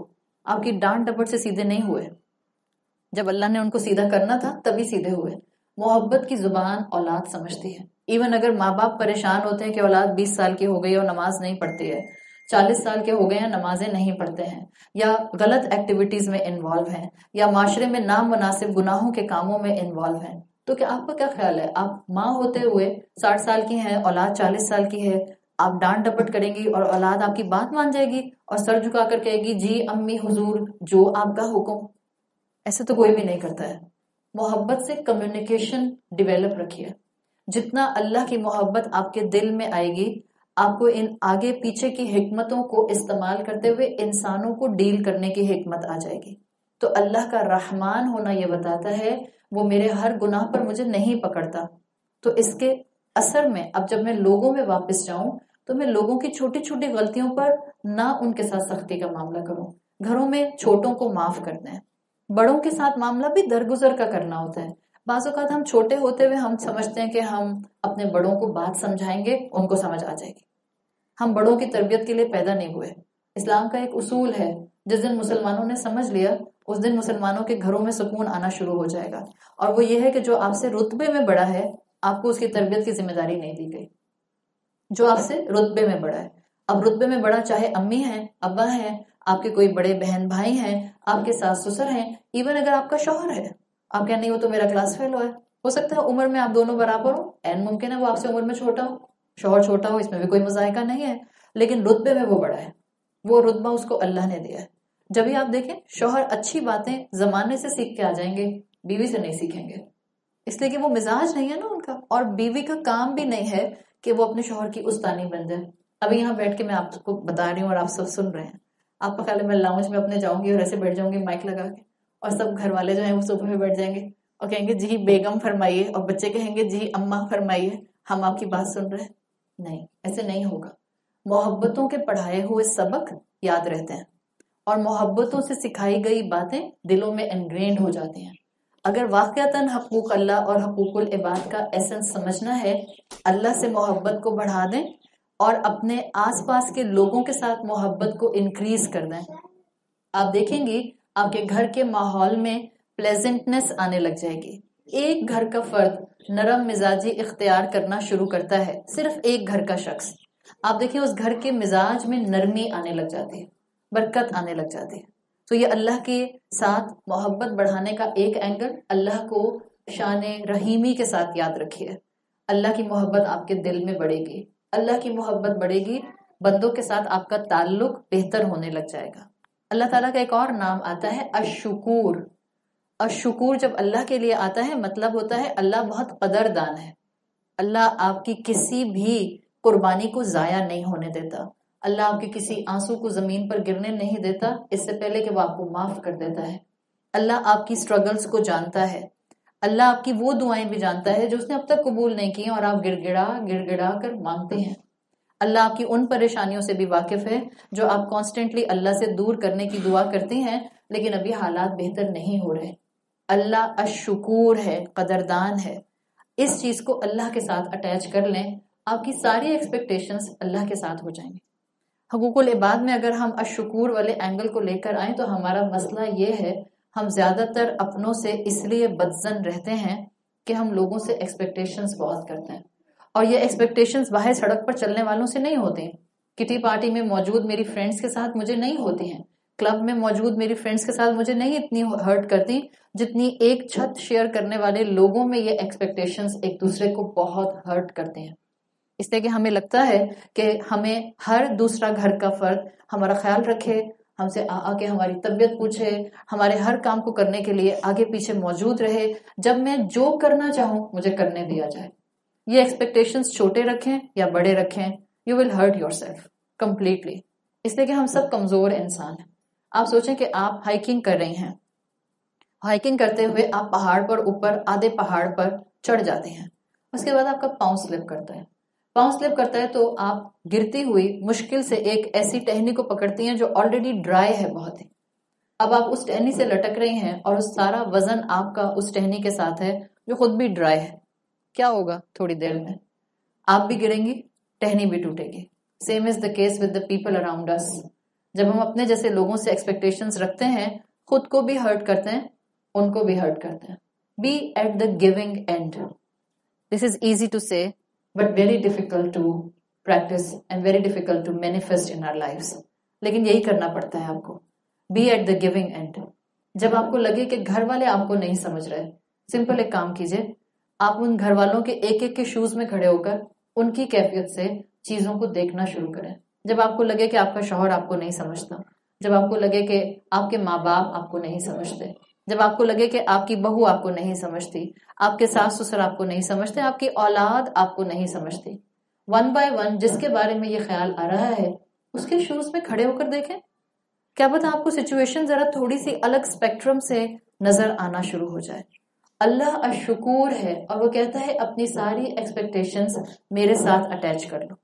آپ کی ڈانٹ ڈپٹ سے سیدھے نہیں ہوئے۔ جب اللہ نے ان کو سیدھا کرنا تھا تبھی سیدھے ہوئے۔ محبت کی زبان اولاد سمجھتی ہے۔ ایون اگر ماں باپ پریشان ہوتے ہیں کہ اولاد 20 سال کی ہو گئی اور نماز نہیں پڑھتی ہے، 40 سال کے ہو گئے ہیں نمازیں نہیں پڑھتے ہیں، یا غلط ایکٹیویٹیز میں انوالو ہیں، یا معاشرے میں نامناسب گناہوں کے کاموں میں انوالو ہیں، تو کیا آپ کا کیا خیال ہے؟ آپ ماں ہوتے ہوئے 60 سال کی ہیں، اولاد 40 سال کی ہے، آپ ڈانٹ ڈپٹ کریں گی اور اولاد آپ کی بات مان جائے گی اور سر جھکا کر کہے گی جی امی حضور جو آپ کا حکم؟ ایسے تو کوئی بھی نہیں کرتا ہے۔ محبت سے کمیونیکیشن ڈیویلپ رکھیے۔ جتنا اللہ کی محبت آپ کے دل میں آئے گی، آپ کو ان آگے پیچھے کی حکمتوں کو استعمال کرتے ہوئے انسانوں کو ڈیل کرنے کی حکمت آ جائے گی۔ تو اللہ کا رحمان ہونا یہ بتاتا ہے وہ میرے ہر گناہ پر مجھے نہیں پکڑتا۔ تو اس کے اثر میں اب جب میں لوگوں میں واپس جاؤں تو میں لوگوں کی چھوٹی چھوٹی غلطیوں پر نہ ان کے ساتھ سختی کا معاملہ کروں۔ گھروں میں چھوٹوں کو معاف کرتے ہیں، بڑوں کے ساتھ معاملہ بھی درگزر کا کرنا ہوتا ہے۔ بعض اوقات ہم چھوٹے ہوتے ہوئے ہم سمجھتے ہیں کہ ہم اپنے بڑوں کو بات سمجھائیں گے، ان کو سمجھ آ جائے گی۔ ہم بڑوں کی تربیت کے لیے پیدا نہیں ہوئے۔ اسلام کا ایک اصول ہے، جس دن مسلمانوں نے سمجھ لیا اس دن مسلمانوں کے گھروں میں سکون آنا شروع ہو جائے گا، اور وہ یہ ہے کہ جو آپ سے رتبے میں بڑا ہے آپ کو اس کی تربیت کی ذمہ داری نہیں دی گئی۔ جو آپ سے رتبے میں بڑا ہے، اب رتبے میں بڑا چاہے امی ہیں، ابا ہیں، آپ کے کوئی بڑے بہن بھائی ہیں، آپ کے ساس سسر ہیں، ایون اگر آپ کا شوہر ہے، آپ کہنے وہ تو میرا کلاس فیلو ہے، ہو سکتا ہے عمر میں آپ دونوں برابر ہو، این ممکن ہے وہ آپ سے عمر میں چھوٹا ہو، شوہر چھوٹا ہو، اس میں بھی کوئی مذائقہ نہیں ہے، لیکن رتبے میں وہ بڑا ہے، وہ رتبہ اس کو اللہ نے دیا ہے۔ جب ہی آپ دیکھیں شوہر اچھی باتیں زمانے سے سیکھ کے آ جائیں گے، بیوی سے نہیں سیکھیں گے، اس لیے کہ وہ مزاج نہیں ہے نا ان کا، اور بیوی کا کام بھی نہیں ہے کہ وہ اپنے شوہر کی استانی بن جائے۔ ابھی یہاں بیٹھ کے میں آپ کو بتا رہی ہوں اور آپ سب سن رہے ہیں، آپ کا خیال ہے میں لاؤنج میں اپنے جاؤں گی اور ایسے بیٹھ جاؤں گی مائک لگا کے، اور سب گھر والے جو ہیں وہ صوفے پہ بیٹھ جائیں گے اور کہیں گے جی بیگم فرمائیے، اور بچے کہیں گے جی اماں فرمائیے، ہم آپ کی بات سن رہے ہیں؟ نہیں، ایسے نہیں ہوگا۔ محبتوں کے پڑھائے ہوئے سبق یاد رہتے ہیں، اور محبتوں سے سکھائی گئی باتیں دلوں میں انگرینڈ ہو جاتی ہیں۔ اگر واقعتاً حقوق اللہ اور حقوق العباد کا ایسنس سمجھنا ہے، اللہ سے محبت کو بڑھا دیں اور اپنے آس پاس کے لوگوں کے ساتھ محبت کو انکریز کر دیں۔ آپ دیکھیں گی آپ کے گھر کے ماحول میں پلیزنٹنس آنے لگ جائے گی۔ ایک گھر کا فرد نرم مزاجی اختیار کرنا شروع کرتا ہے، صرف ایک گھر کا شخص، آپ دیکھیں اس گھر کے مزاج میں نرمی آنے لگ جاتی ہے، برکت آنے لگ جاتی ہے۔ تو یہ اللہ کے ساتھ محبت بڑھانے کا ایک اینگل، اللہ کو شان رحیمی کے ساتھ یاد رکھیے۔ اللہ کی محبت آپ کے دل میں بڑھے گی، اللہ کی محبت بڑھے گی بندوں کے ساتھ آپ کا تعلق بہتر ہونے لگ جائے گا. اللہ تعالیٰ کا ایک اور نام آتا ہے الشکور. الشکور جب اللہ کے لیے آتا ہے مطلب ہوتا ہے اللہ بہت قدردان ہے. اللہ آپ کی کسی بھی قربانی کو ضائع نہیں ہونے دیتا. اللہ آپ کے کسی آنسو کو زمین پر گرنے نہیں دیتا اس سے پہلے کہ وہ آپ کو معاف کر دیتا ہے. اللہ آپ کی سٹرگلز کو جانتا ہے. اللہ آپ کی وہ دعائیں بھی جانتا ہے جو اس نے اب تک قبول نہیں کی اور آپ گڑ گڑا کر مانگتے ہیں. اللہ آپ کی ان پریشانیوں سے بھی واقف ہے جو آپ کانسٹنٹلی اللہ سے دور کرنے کی دعا کرتی ہیں لیکن ابھی حالات بہتر نہیں ہو رہے. اللہ الشکور ہے، قدردان ہے. اس چیز کو اللہ کے ساتھ اٹیچ کر لیں، آپ کی ساری ایکسپیکٹیشنز اللہ کے ساتھ ہو جائیں گی. حقوق العباد میں اگر ہم الشکور والے اینگل کو لے کر آئیں تو ہمارا مسئلہ یہ ہے ہم زیادہ تر اپنوں سے اس لیے بدظن رہتے ہیں کہ ہم لوگوں سے ایکسپیکٹیشنز بہت کرتے ہیں. اور یہ ایکسپیکٹیشنز باہر سڑک پر چلنے والوں سے نہیں ہوتی ہیں. کٹی پارٹی میں موجود میری فرینڈز کے ساتھ مجھے نہیں ہوتی ہیں. کلب میں موجود میری فرینڈز کے ساتھ مجھے نہیں اتنی ہرٹ کرتی جتنی ایک چھت شیئر کرنے والے لوگوں میں یہ ایکسپیکٹیشنز ایک دوسرے کو بہت ہرٹ کرتے ہیں. اس لیے کہ ہمیں لگتا ہے کہ ہمیں ہر دوسرا گھر کا فرد ہمارا خیال رکھے، ہم سے آ کے ہماری طبیعت پوچھے، ہمارے ہر کام کو کرنے کے لیے آگے پیچھے موجود رہے، جب میں جو کرنا چاہوں مجھے کرنے دیا جائے. یہ ایکسپیکٹیشنز چھوٹے رکھیں یا بڑے رکھیں، you will hurt yourself completely. اس لیے کہ ہم سب کمزور انسان ہیں. آپ سوچیں کہ آپ ہائیکنگ کر رہی ہیں، ہائیکنگ کرتے ہوئے آپ پہاڑ پر اوپر آدھے پہاڑ پر چڑھ جاتے ہیں. اس کے بعد آپ کا پاؤں سلپ کرتا ہے. پاؤں سلپ کرتا ہے تو آپ گرتی ہوئی مشکل سے ایک ایسی ٹہنی کو پکڑتی ہیں جو آلریڈی ڈرائی ہے بہت ہی. اب آپ اس ٹہنی سے لٹک رہی ہیں اور اس سارا وزن آپ کا اس ٹہنی کے ساتھ ہے جو خود بھی ڈرائی ہے. کیا ہوگا؟ تھوڑی دیر میں آپ بھی گریں گی، ٹہنی بھی ٹوٹے گی. Same is the case with the people around us. جب ہم اپنے جیسے لوگوں سے ایکسپیکٹیشنز رکھتے ہیں خود کو بھی ہرٹ کرتے ہیں، ان کو بھی ہرٹ کرتے ہیں. Be at the giving end. This is easy to say but very difficult to practice and very difficult to manifest in our lives. لیکن یہی کرنا پڑتا ہے آپ کو. Be at the giving end. جب آپ کو لگے کہ گھر والے آپ کو نہیں سمجھ رہے، سمپل ایک کام کیجئے، آپ ان گھر والوں کے ایک ایک کے شوز میں کھڑے ہو کر ان کی کیفیت سے چیزوں کو دیکھنا شروع کریں. جب آپ کو لگے کہ آپ کا شوہر آپ کو نہیں سمجھتا، جب آپ کو لگے کہ آپ کے ماں باپ آپ کو نہیں سمجھتے، جب آپ کو لگے کہ آپ کی بہو آپ کو نہیں سمجھتی، آپ کے ساس سسر آپ کو نہیں سمجھتے، آپ کی اولاد آپ کو نہیں سمجھتی، ون بائی ون جس کے بارے میں یہ خیال آ رہا ہے اس کے شوز میں کھڑے ہو کر دیکھیں. کیا پتہ آپ کو سچویشن ذرا تھوڑی سی الگ اسپیکٹرم سے نظر آنا شروع ہو جائے. اللہ الشکور ہے اور وہ کہتا ہے اپنی ساری ایکسپیکٹیشنز میرے ساتھ اٹیچ کر لو.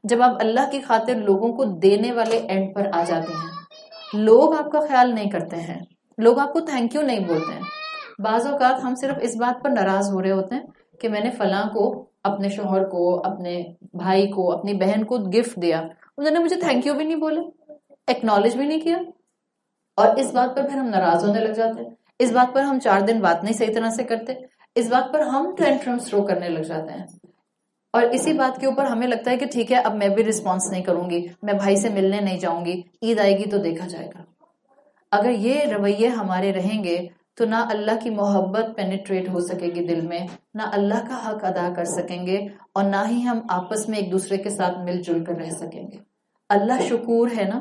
جب آپ اللہ کی خاطر لوگوں کو دینے والے اینڈ پر آ جاتے ہیں، لوگ آپ کا خیال نہیں کرتے ہیں، لوگ آپ کو تھینک یو نہیں بولتے ہیں. بعض اوقات ہم صرف اس بات پر ناراض ہو رہے ہوتے ہیں کہ میں نے فلاں کو، اپنے شوہر کو، اپنے بھائی کو، اپنی بہن کو گفٹ دیا، انہوں نے مجھے تھینک یو بھی نہیں بولے، ایکنالج بھی نہیں کیا، اور اس بات پر پھر ہم ناراض ہونے لگ جاتے ہیں. اس بات پر ہم 4 دن بات نہیں صحیح طرح سے کرتے، اس بات پر ہم ٹینٹرم تھرو کرنے لگ جاتے ہیں. اور اسی بات کے اوپر ہمیں لگتا ہے کہ ٹھیک ہے اب میں بھی رسپانس نہیں کروں گی، میں بھائی سے ملنے نہیں جاؤں گی، عید آئے گی تو دیکھا جائے گا. اگر یہ رویے ہمارے رہیں گے تو نہ اللہ کی محبت پینیٹریٹ ہو سکے گی دل میں، نہ اللہ کا حق ادا کر سکیں گے، اور نہ ہی ہم آپس میں ایک دوسرے کے ساتھ مل جل کر رہ سکیں گے. اللہ شکور ہے نا.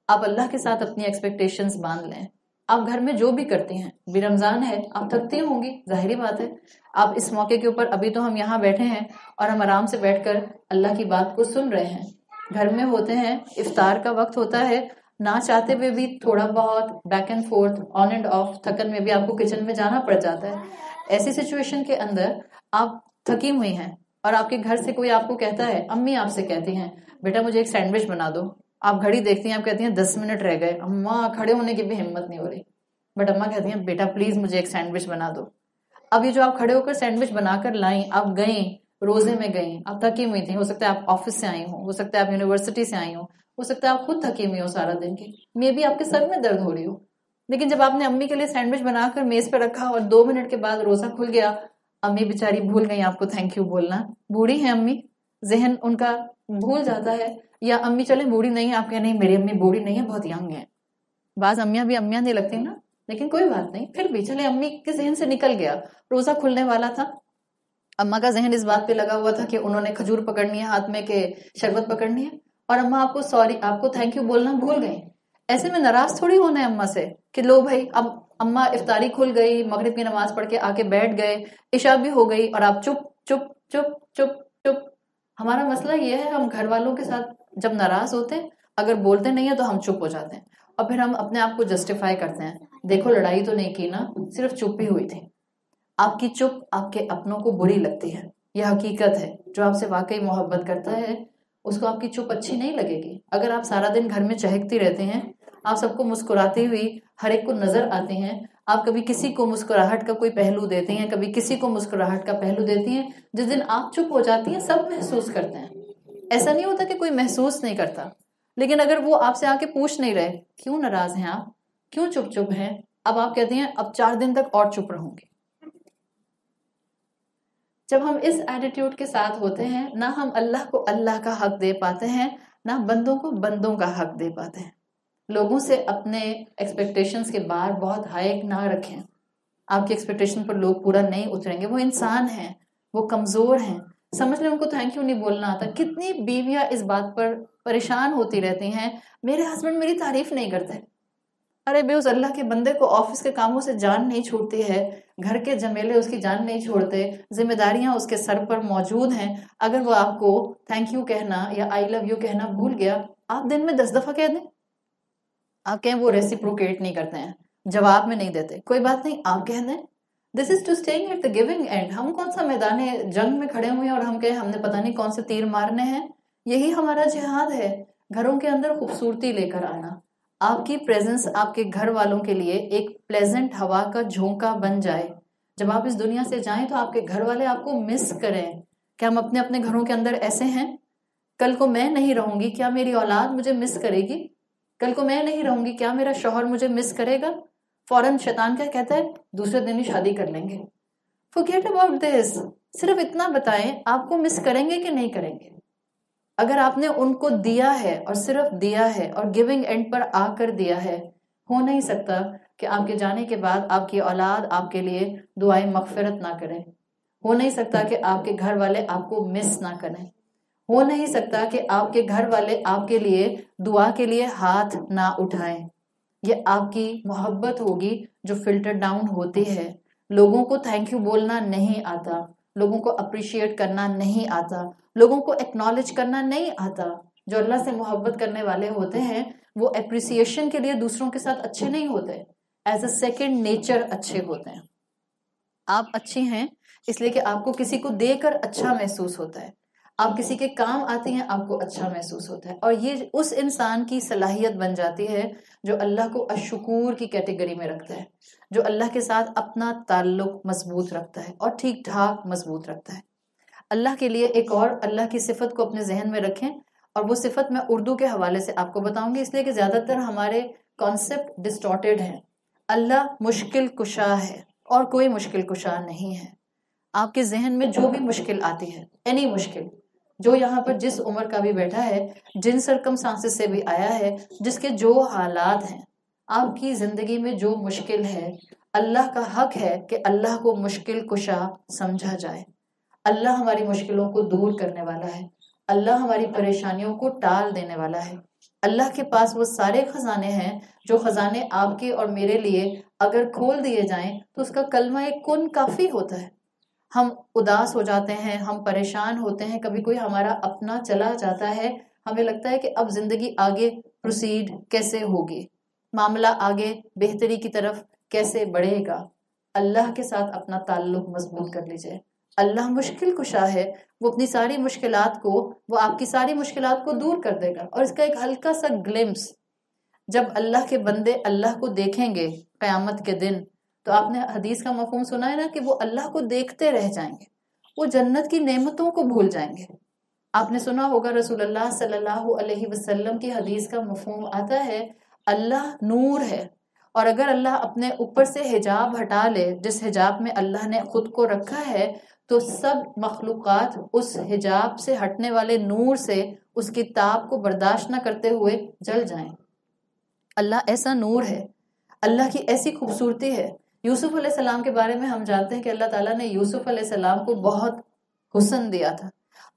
آپ اللہ کے ساتھ اپنی ایکسپیکٹیشنز باندھ لیں. آپ گھر میں جو بھی کرتی ہیں، بھی رمضان ہے، آپ تھکتی ہوں گی، ظاہری بات ہے. آپ اس موقع کے اوپر ابھی تو ہم یہاں بیٹھے ہیں اور ہم آرام سے بیٹھ کر اللہ کی بات کو سن رہے ہیں. گھر میں ہوتے ہیں، افطار کا وقت ہوتا ہے، نہ چاہتے ہوئے بھی تھوڑا بہت back and forth, on and off, تھکن میں بھی آپ کو کچن میں جانا پڑ جاتا ہے. ایسی سچویشن کے اندر آپ تھکی ہوئی ہیں اور آپ کے گھر سے کوئی آپ کو کہتا ہے، امی آپ سے کہتی ہیں بیٹا مجھے ایک سینڈوچ بنا دو. آپ گھڑی دیکھتی ہیں، آپ کہتی ہیں 10 منٹ رہ گئے، اماں کھڑے ہونے کی بھی ہمت نہیں ہو رہی، بٹ اماں کہتی ہیں بیٹا پلیز مجھے ایک سینڈوچ بنا دو. اب یہ جو آپ کھڑے ہو کر سینڈوچ بنا کر لائیں، آپ گئیں، روزے میں گئیں، آپ تھکی ہوئی تھیں، ہو سکتا ہے آپ آفس سے آئی ہوں، ہو سکتا ہے آپ یونیورسٹی سے آئی ہوں، ہو سکتا ہے آپ خود تھکی ہوئی ہو سارا دن کی، مے بی آپ کے سر میں درد ہو رہی ہو. لیکن جب آپ نے امی کے لیے سینڈوچ بنا کر میز پہ رکھا اور 2 منٹ کے بعد روزہ کھل گیا، امی بیچاری بھول گئی آپ کو تھینک یو بولنا. بوڑھی ہیں امی، ذہن ان کا بھول جاتا ہے. یا امی چلیں بوڑھی نہیں ہے، آپ کہیں نہیں میری امی بوڑھی نہیں ہے، بہت ینگ ہے. بعض امیاں بھی امیاں نہیں لگتی نا، لیکن کوئی بات نہیں، پھر بھی چلے امی کے ذہن سے نکل گیا، روزہ کھلنے والا تھا، اماں کا ذہن اس بات پہ لگا ہوا تھا کہ انہوں نے کھجور پکڑنی ہے ہاتھ میں کہ شربت پکڑنی ہے. اور اماں آپ کو سوری، آپ کو تھینک یو بولنا بھول گئی. ایسے میں ناراض تھوڑی ہونا ہے اماں سے کہ لو بھائی اب اماں افطاری کھل گئی، مغرب کی نماز پڑھ کے آ کے بیٹھ گئے، عشاء بھی ہو گئی اور آپ چپ چپ چپ چپ چپ. ہمارا مسئلہ یہ ہے، ہم گھر والوں کے ساتھ جب ناراض ہوتے ہیں، اگر بولتے نہیں ہیں تو ہم چپ ہو جاتے ہیں اور پھر ہم اپنے آپ کو جسٹیفائی کرتے ہیں. دیکھو لڑائی تو نہیں کی نا، صرف چپ ہی ہوئی تھی. آپ کی چپ آپ کے اپنوں کو بری لگتی ہے، یہ حقیقت ہے. جو آپ سے واقعی محبت کرتا ہے اس کو آپ کی چپ اچھی نہیں لگے گی. اگر آپ سارا دن گھر میں چہکتی رہتے ہیں، آپ سب کو مسکراتی ہوئی ہر ایک کو نظر آتے ہیں، آپ کبھی کسی کو مسکراہٹ کا کوئی پہلو دیتی ہیں، کبھی کسی کو مسکراہٹ کا پہلو دیتی ہیں، جس دن آپ چپ ہو جاتی ہیں سب محسوس کرتے ہیں. ایسا نہیں ہوتا کہ کوئی محسوس نہیں کرتا، لیکن اگر وہ آپ سے آ کے پوچھ نہیں رہے کیوں ناراض ہیں آپ، کیوں چپ چپ ہیں، اب آپ کہتی ہیں اب 4 دن تک اور چپ رہوں گی. جب ہم اس ایٹیٹیوڈ کے ساتھ ہوتے ہیں، نہ ہم اللہ کو اللہ کا حق دے پاتے ہیں، نہ بندوں کو بندوں کا حق دے پاتے ہیں. لوگوں سے اپنے ایکسپیکٹیشنز کے بار بہت ہائی نہ رکھیں. آپ کی ایکسپیکٹیشن پر لوگ پورا نہیں اتریں گے. وہ انسان ہیں، وہ کمزور ہیں. سمجھ لیں ان کو تھینک یو نہیں بولنا آتا. کتنی بیویاں اس بات پر پریشان ہوتی رہتی ہیں، میرے ہسبینڈ میری تعریف نہیں کرتے. ارے بے اس اللہ کے بندے کو آفس کے کاموں سے جان نہیں چھوڑتی ہے، گھر کے جمیلے اس کی جان نہیں چھوڑتے، ذمہ داریاں اس کے سر پر موجود ہیں. اگر وہ آپ کو تھینک یو کہنا یا آئی لو یو کہنا بھول گیا، آپ دن میں 10 دفعہ کہہ دیں. آپ کہیں وہ ریسیپروکیٹ نہیں کرتے ہیں، جواب میں نہیں دیتے، کوئی بات نہیں آپ کہہ دیں. This is to staying at the giving end. ہم کون سا میدان جنگ میں کھڑے ہوئے ہیں اور ہم کہیں ہم نے پتہ نہیں کون سے تیر مارنے ہیں. یہی ہمارا جہاد ہے، گھروں کے اندر خوبصورتی لے کر آنا. آپ کی پریزنس آپ کے گھر والوں کے لیے ایک پلیزنٹ ہوا کا جھونکا بن جائے. جب آپ اس دنیا سے جائیں تو آپ کے گھر والے آپ کو مس کریں. کہ ہم اپنے اپنے گھروں کے اندر ایسے ہیں، کل کو میں نہیں رہوں گی، کیا میری اولاد مجھے مس کرے گی؟ کل کو میں نہیں رہوں گی، کیا میرا شوہر مجھے مس کرے گا؟ فوراً شیطان کیا کہتا ہے؟ دوسرے دن ہی شادی کر لیں گے. forget about this. صرف اتنا بتائیں آپ کو مس کریں گے کہ نہیں کریں گے. اگر آپ نے ان کو دیا ہے اور صرف دیا ہے اور گیونگ اینڈ پر آ کر دیا ہے، ہو نہیں سکتا کہ آپ کے جانے کے بعد آپ کی اولاد آپ کے لیے دعائیں مغفرت نہ کریں. ہو نہیں سکتا کہ آپ کے گھر والے آپ کو مس نہ کریں. ہو نہیں سکتا کہ آپ کے گھر والے آپ کے لیے دعا کے لیے ہاتھ نہ اٹھائیں. یہ آپ کی محبت ہوگی جو فلٹر ڈاؤن ہوتی ہے. لوگوں کو تھینک یو بولنا نہیں آتا، لوگوں کو اپریشیٹ کرنا نہیں آتا، لوگوں کو ایکنالج کرنا نہیں آتا. جو اللہ سے محبت کرنے والے ہوتے ہیں وہ اپریسیشن کے لیے دوسروں کے ساتھ اچھے نہیں ہوتے، ایز اے سیکنڈ نیچر اچھے ہوتے ہیں. آپ اچھی ہیں اس لیے کہ آپ کو کسی کو دے کر اچھا محسوس ہوتا ہے، آپ کسی کے کام آتی ہیں آپ کو اچھا محسوس ہوتا ہے. اور یہ اس انسان کی صلاحیت بن جاتی ہے جو اللہ کو الشکور کی کیٹیگری میں رکھتا ہے، جو اللہ کے ساتھ اپنا تعلق مضبوط رکھتا ہے اور ٹھیک ٹھاک مضبوط رکھتا ہے. اللہ کے لیے ایک اور اللہ کی صفت کو اپنے ذہن میں رکھیں، اور وہ صفت میں اردو کے حوالے سے آپ کو بتاؤں گی، اس لیے کہ زیادہ تر ہمارے کانسیپٹ ڈسٹارٹیڈ ہیں. اللہ مشکل کشا ہے اور کوئی مشکل کشا نہیں ہے. آپ کے ذہن میں جو بھی مشکل آتی ہے، اینی مشکل، جو یہاں پر جس عمر کا بھی بیٹھا ہے، جن سرکمسٹانسز سے بھی آیا ہے، جس کے جو حالات ہیں، آپ کی زندگی میں جو مشکل ہے، اللہ کا حق ہے کہ اللہ کو مشکل کشا سمجھا جائے. اللہ ہماری مشکلوں کو دور کرنے والا ہے، اللہ ہماری پریشانیوں کو ٹال دینے والا ہے. اللہ کے پاس وہ سارے خزانے ہیں جو خزانے آپ کے اور میرے لیے اگر کھول دیے جائیں تو اس کا کلمہ ایک کن کافی ہوتا ہے. ہم اداس ہو جاتے ہیں، ہم پریشان ہوتے ہیں، کبھی کوئی ہمارا اپنا چلا جاتا ہے، ہمیں لگتا ہے کہ اب زندگی آگے پروسیڈ کیسے ہوگی، معاملہ آگے بہتری کی طرف کیسے بڑھے گا. اللہ کے ساتھ اپنا تعلق مضبوط کر لیجئے. اللہ مشکل کشا ہے، وہ اپنی ساری مشکلات کو، وہ آپ کی ساری مشکلات کو دور کر دے گا. اور اس کا ایک ہلکا سا گلمس، جب اللہ کے بندے اللہ کو دیکھیں گے قیامت کے دن، تو آپ نے حدیث کا مفہوم سنا ہے نا کہ وہ اللہ کو دیکھتے رہ جائیں گے، وہ جنت کی نعمتوں کو بھول جائیں گے. آپ نے سنا ہوگا رسول اللہ صلی اللہ علیہ وسلم کی حدیث کا مفہوم آتا ہے اللہ نور ہے، اور اگر اللہ اپنے اوپر سے حجاب ہٹا لے، جس حجاب میں اللہ نے خود کو رکھا ہے، تو سب مخلوقات اس حجاب سے ہٹنے والے نور سے اس کی تاب کو برداشت نہ کرتے ہوئے جل جائیں. اللہ ایسا نور ہے، اللہ کی ایسی خوبصورتی ہے. یوسف علیہ السلام کے بارے میں ہم جانتے ہیں کہ اللہ تعالیٰ نے یوسف علیہ السلام کو بہت حسن دیا تھا،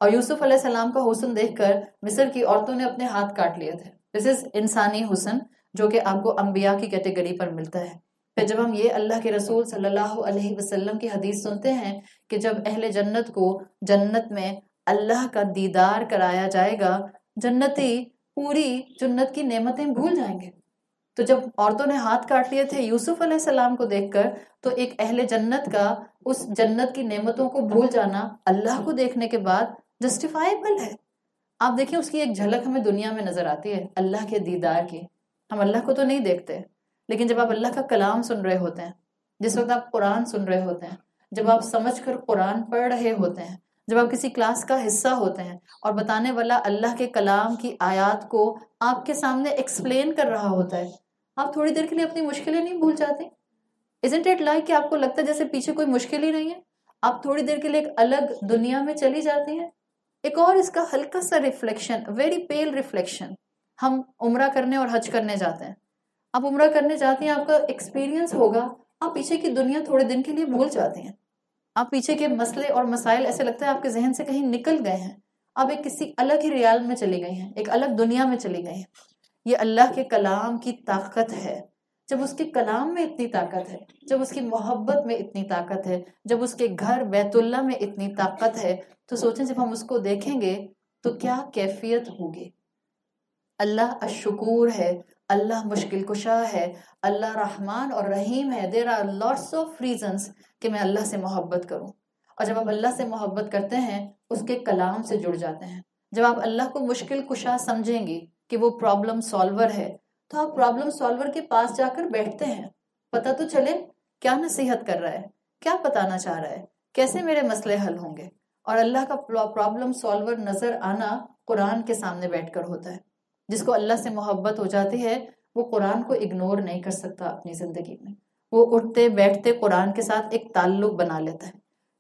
اور یوسف علیہ السلام کا حسن دیکھ کر مصر کی عورتوں نے اپنے ہاتھ کاٹ لیے تھے. دس از انسانی حسن جو کہ آپ کو انبیاء کی کیٹیگری پر ملتا ہے. پھر جب ہم یہ اللہ کے رسول صلی اللہ علیہ وسلم کی حدیث سنتے ہیں کہ جب اہل جنت کو جنت میں اللہ کا دیدار کرایا جائے گا، جنتی پوری جنت کی نعمتیں بھول جائیں گے. تو جب عورتوں نے ہاتھ کاٹ لیے تھے یوسف علیہ السلام کو دیکھ کر، تو ایک اہل جنت کا اس جنت کی نعمتوں کو بھول جانا اللہ کو دیکھنے کے بعد جسٹیفائبل ہے. آپ دیکھیں اس کی ایک جھلک ہمیں دنیا میں نظر آتی ہے اللہ کے دیدار کی. ہم اللہ کو تو نہیں دیکھتے، لیکن جب آپ اللہ کا کلام سن رہے ہوتے ہیں، جس وقت آپ قرآن سن رہے ہوتے ہیں، جب آپ سمجھ کر قرآن پڑھ رہے ہوتے ہیں، جب آپ کسی کلاس کا حصہ ہوتے ہیں اور بتانے والا اللہ کے کلام کی آیات کو آپ کے سامنے ایکسپلین کر رہا ہوتا ہے، آپ تھوڑی دیر کے لیے اپنی مشکلیں نہیں بھول جاتے؟ Isn't it like کہ آپ کو لگتا ہے جیسے پیچھے کوئی مشکل ہی نہیں ہے؟ آپ تھوڑی دیر کے لیے ایک الگ دنیا میں چلی جاتی ہیں. ایک اور اس کا ہلکا سا ریفلیکشن، ویری پیل ریفلیکشن، ہم عمرہ کرنے اور حج کرنے جاتے ہیں. آپ عمرہ کرنے جاتے ہیں، آپ کا ایکسپیرینس ہوگا، آپ پیچھے کی دنیا تھوڑے دن کے لیے بھول جاتے ہیں. آپ پیچھے کے مسئلے اور مسائل ایسے لگتا ہے آپ کے ذہن سے کہیں نکل گئے ہیں، آپ ایک کسی الگ ہی ریال میں چلی گئی ہیں، ایک الگ دنیا میں چلی گئی ہیں. یہ اللہ کے کلام کی طاقت ہے. جب اس کے کلام میں اتنی طاقت ہے، جب اس کی محبت میں اتنی طاقت ہے، جب اس کے گھر بیت اللہ میں اتنی طاقت ہے، تو سوچیں جب ہم اس کو دیکھیں گے تو کیا کیفیت ہوگی. اللہ الشکور ہے، اللہ مشکل کشا ہے، اللہ رحمان اور رحیم ہے. There are lots of reasons کہ میں اللہ سے محبت کروں. اور جب آپ اللہ سے محبت کرتے ہیں اس کے کلام سے جڑ جاتے ہیں. جب آپ اللہ کو مشکل کشا سمجھیں گی کہ وہ پرابلم سالور ہے، تو آپ پرابلم سالور کے پاس جا کر بیٹھتے ہیں. پتہ تو چلے کیا نصیحت کر رہا ہے، کیا بتانا چاہ رہا ہے، کیسے میرے مسئلے حل ہوں گے. اور اللہ کا پرابلم سالور نظر آنا قرآن کے سامنے بیٹھ کر ہوتا ہے. جس کو اللہ سے محبت ہو جاتی ہے وہ قرآن کو اگنور نہیں کر سکتا اپنی زندگی میں. وہ اٹھتے بیٹھتے قرآن کے ساتھ ایک تعلق بنا لیتا ہے.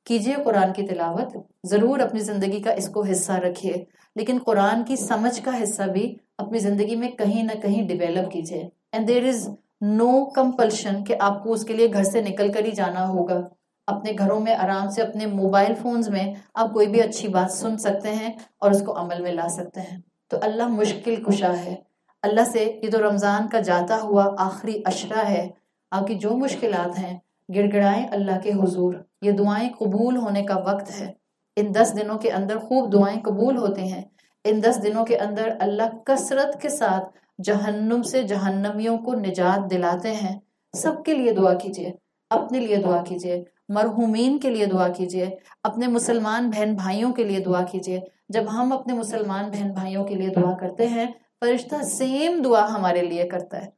کیجئے قرآن کی تلاوت، ضرور اپنی زندگی کا اس کو حصہ رکھیے، لیکن قرآن کی سمجھ کا حصہ بھی اپنی زندگی میں کہیں نہ کہیں ڈیویلپ کیجئے. And there is no compulsion کہ آپ کو اس کے لیے گھر سے نکل کر ہی جانا ہوگا. اپنے گھروں میں آرام سے اپنے موبائل فونز میں آپ کوئی بھی اچھی بات سن سکتے ہیں اور اس کو عمل میں لا سکتے ہیں. تو اللہ مشکل کشا ہے. اللہ سے یہ تو رمضان کا جاتا ہوا آخری عشرہ ہے، آپ کی جو مشکلات ہیں گڑ گڑائیں اللہ کے حضور. یہ دعائیں قبول ہونے کا وقت ہے. ان 10 دنوں کے اندر خوب دعائیں قبول ہوتی ہیں. ان 10 دنوں کے اندر اللہ کثرت کے ساتھ جہنم سے جہنمیوں کو نجات دلاتے ہیں. سب کے لیے دعا کیجیے، اپنے لیے دعا کیجیے، مرحومین کے لیے دعا کیجیے، اپنے مسلمان بہن بھائیوں کے لیے دعا کیجیے. جب ہم اپنے مسلمان بہن بھائیوں کے لیے دعا کرتے ہیں فرشتہ سیم دعا ہمارے لیے کرتا ہے.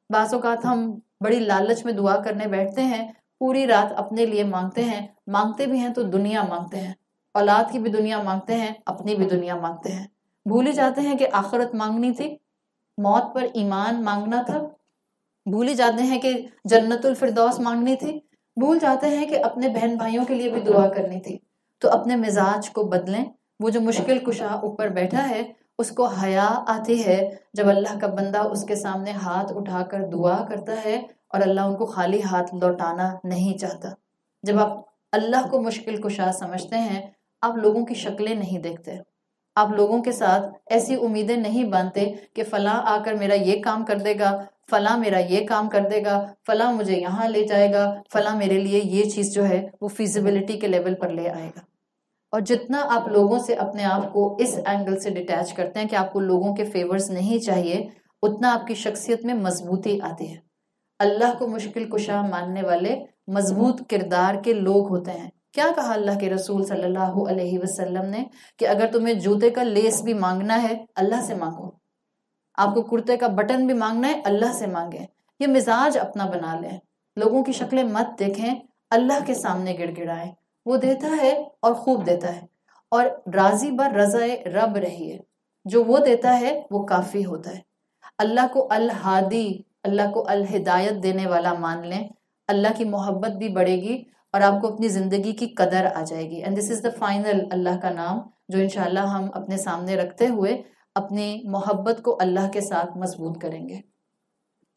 بعض اوقات ہم بڑی لالچ میں دعا کرنے بیٹھتے ہیں، پوری رات اپنے لیے مانگتے ہیں، مانگتے بھی ہیں تو دنیا مانگتے ہیں، اولاد کی بھی دنیا مانگتے ہیں، اپنی بھی دنیا مانگتے ہیں. بھول ہی جاتے ہیں کہ آخرت مانگنی تھی، موت پر ایمان مانگنا تھا. بھول ہی جاتے ہیں کہ جنت الفردوس مانگنی تھی. بھول جاتے ہیں کہ اپنے بہن بھائیوں کے لیے بھی دعا کرنی تھی. تو اپنے مزاج کو بدلیں. وہ جو مشکل کشا اوپر بیٹھا ہے اس کو حیا آتی ہے جب اللہ کا بندہ اس کے سامنے ہاتھ اٹھا کر دعا کرتا ہے اور اللہ ان کو خالی ہاتھ لوٹانا نہیں چاہتا. جب آپ اللہ کو مشکل کشا سمجھتے ہیں آپ لوگوں کی شکلیں نہیں دیکھتے، آپ لوگوں کے ساتھ ایسی امیدیں نہیں باندھتے کہ فلاں آ کر میرا یہ کام کر دے گا، فلاں میرا یہ کام کر دے گا، فلاں مجھے یہاں لے جائے گا، فلاں میرے لیے یہ چیز جو ہے وہ فیزیبلٹی کے لیول پر لے آئے گا. اور جتنا آپ لوگوں سے اپنے آپ کو اس اینگل سے ڈیٹیچ کرتے ہیں کہ آپ کو لوگوں کے فیورز نہیں چاہیے، اتنا آپ کی شخصیت میں مضبوطی آتی ہے. اللہ کو مشکل کشا ماننے والے مضبوط کردار کے لوگ ہوتے ہیں. کیا کہا اللہ کے رسول صلی اللہ علیہ وسلم نے کہ اگر تمہیں جوتے کا لیس بھی مانگنا ہے اللہ سے مانگو، آپ کو کرتے کا بٹن بھی مانگنا ہے اللہ سے مانگیں. یہ مزاج اپنا بنا لیں. لوگوں کی شکلیں مت دیکھیں، اللہ کے سامنے گڑ گڑائیں. وہ دیتا ہے اور خوب دیتا ہے، اور راضی بر رضائے رب رہیے. جو وہ دیتا ہے وہ کافی ہوتا ہے. اللہ کو الہادی، اللہ کو الہدایت دینے والا مان لیں. اللہ کی محبت بھی بڑھے گی اور آپ کو اپنی زندگی کی قدر آ جائے گی. And this is the final اللہ کا نام جو انشاءاللہ ہم اپنے سامنے رکھتے ہوئے اپنی محبت کو اللہ کے ساتھ مضبوط کریں گے.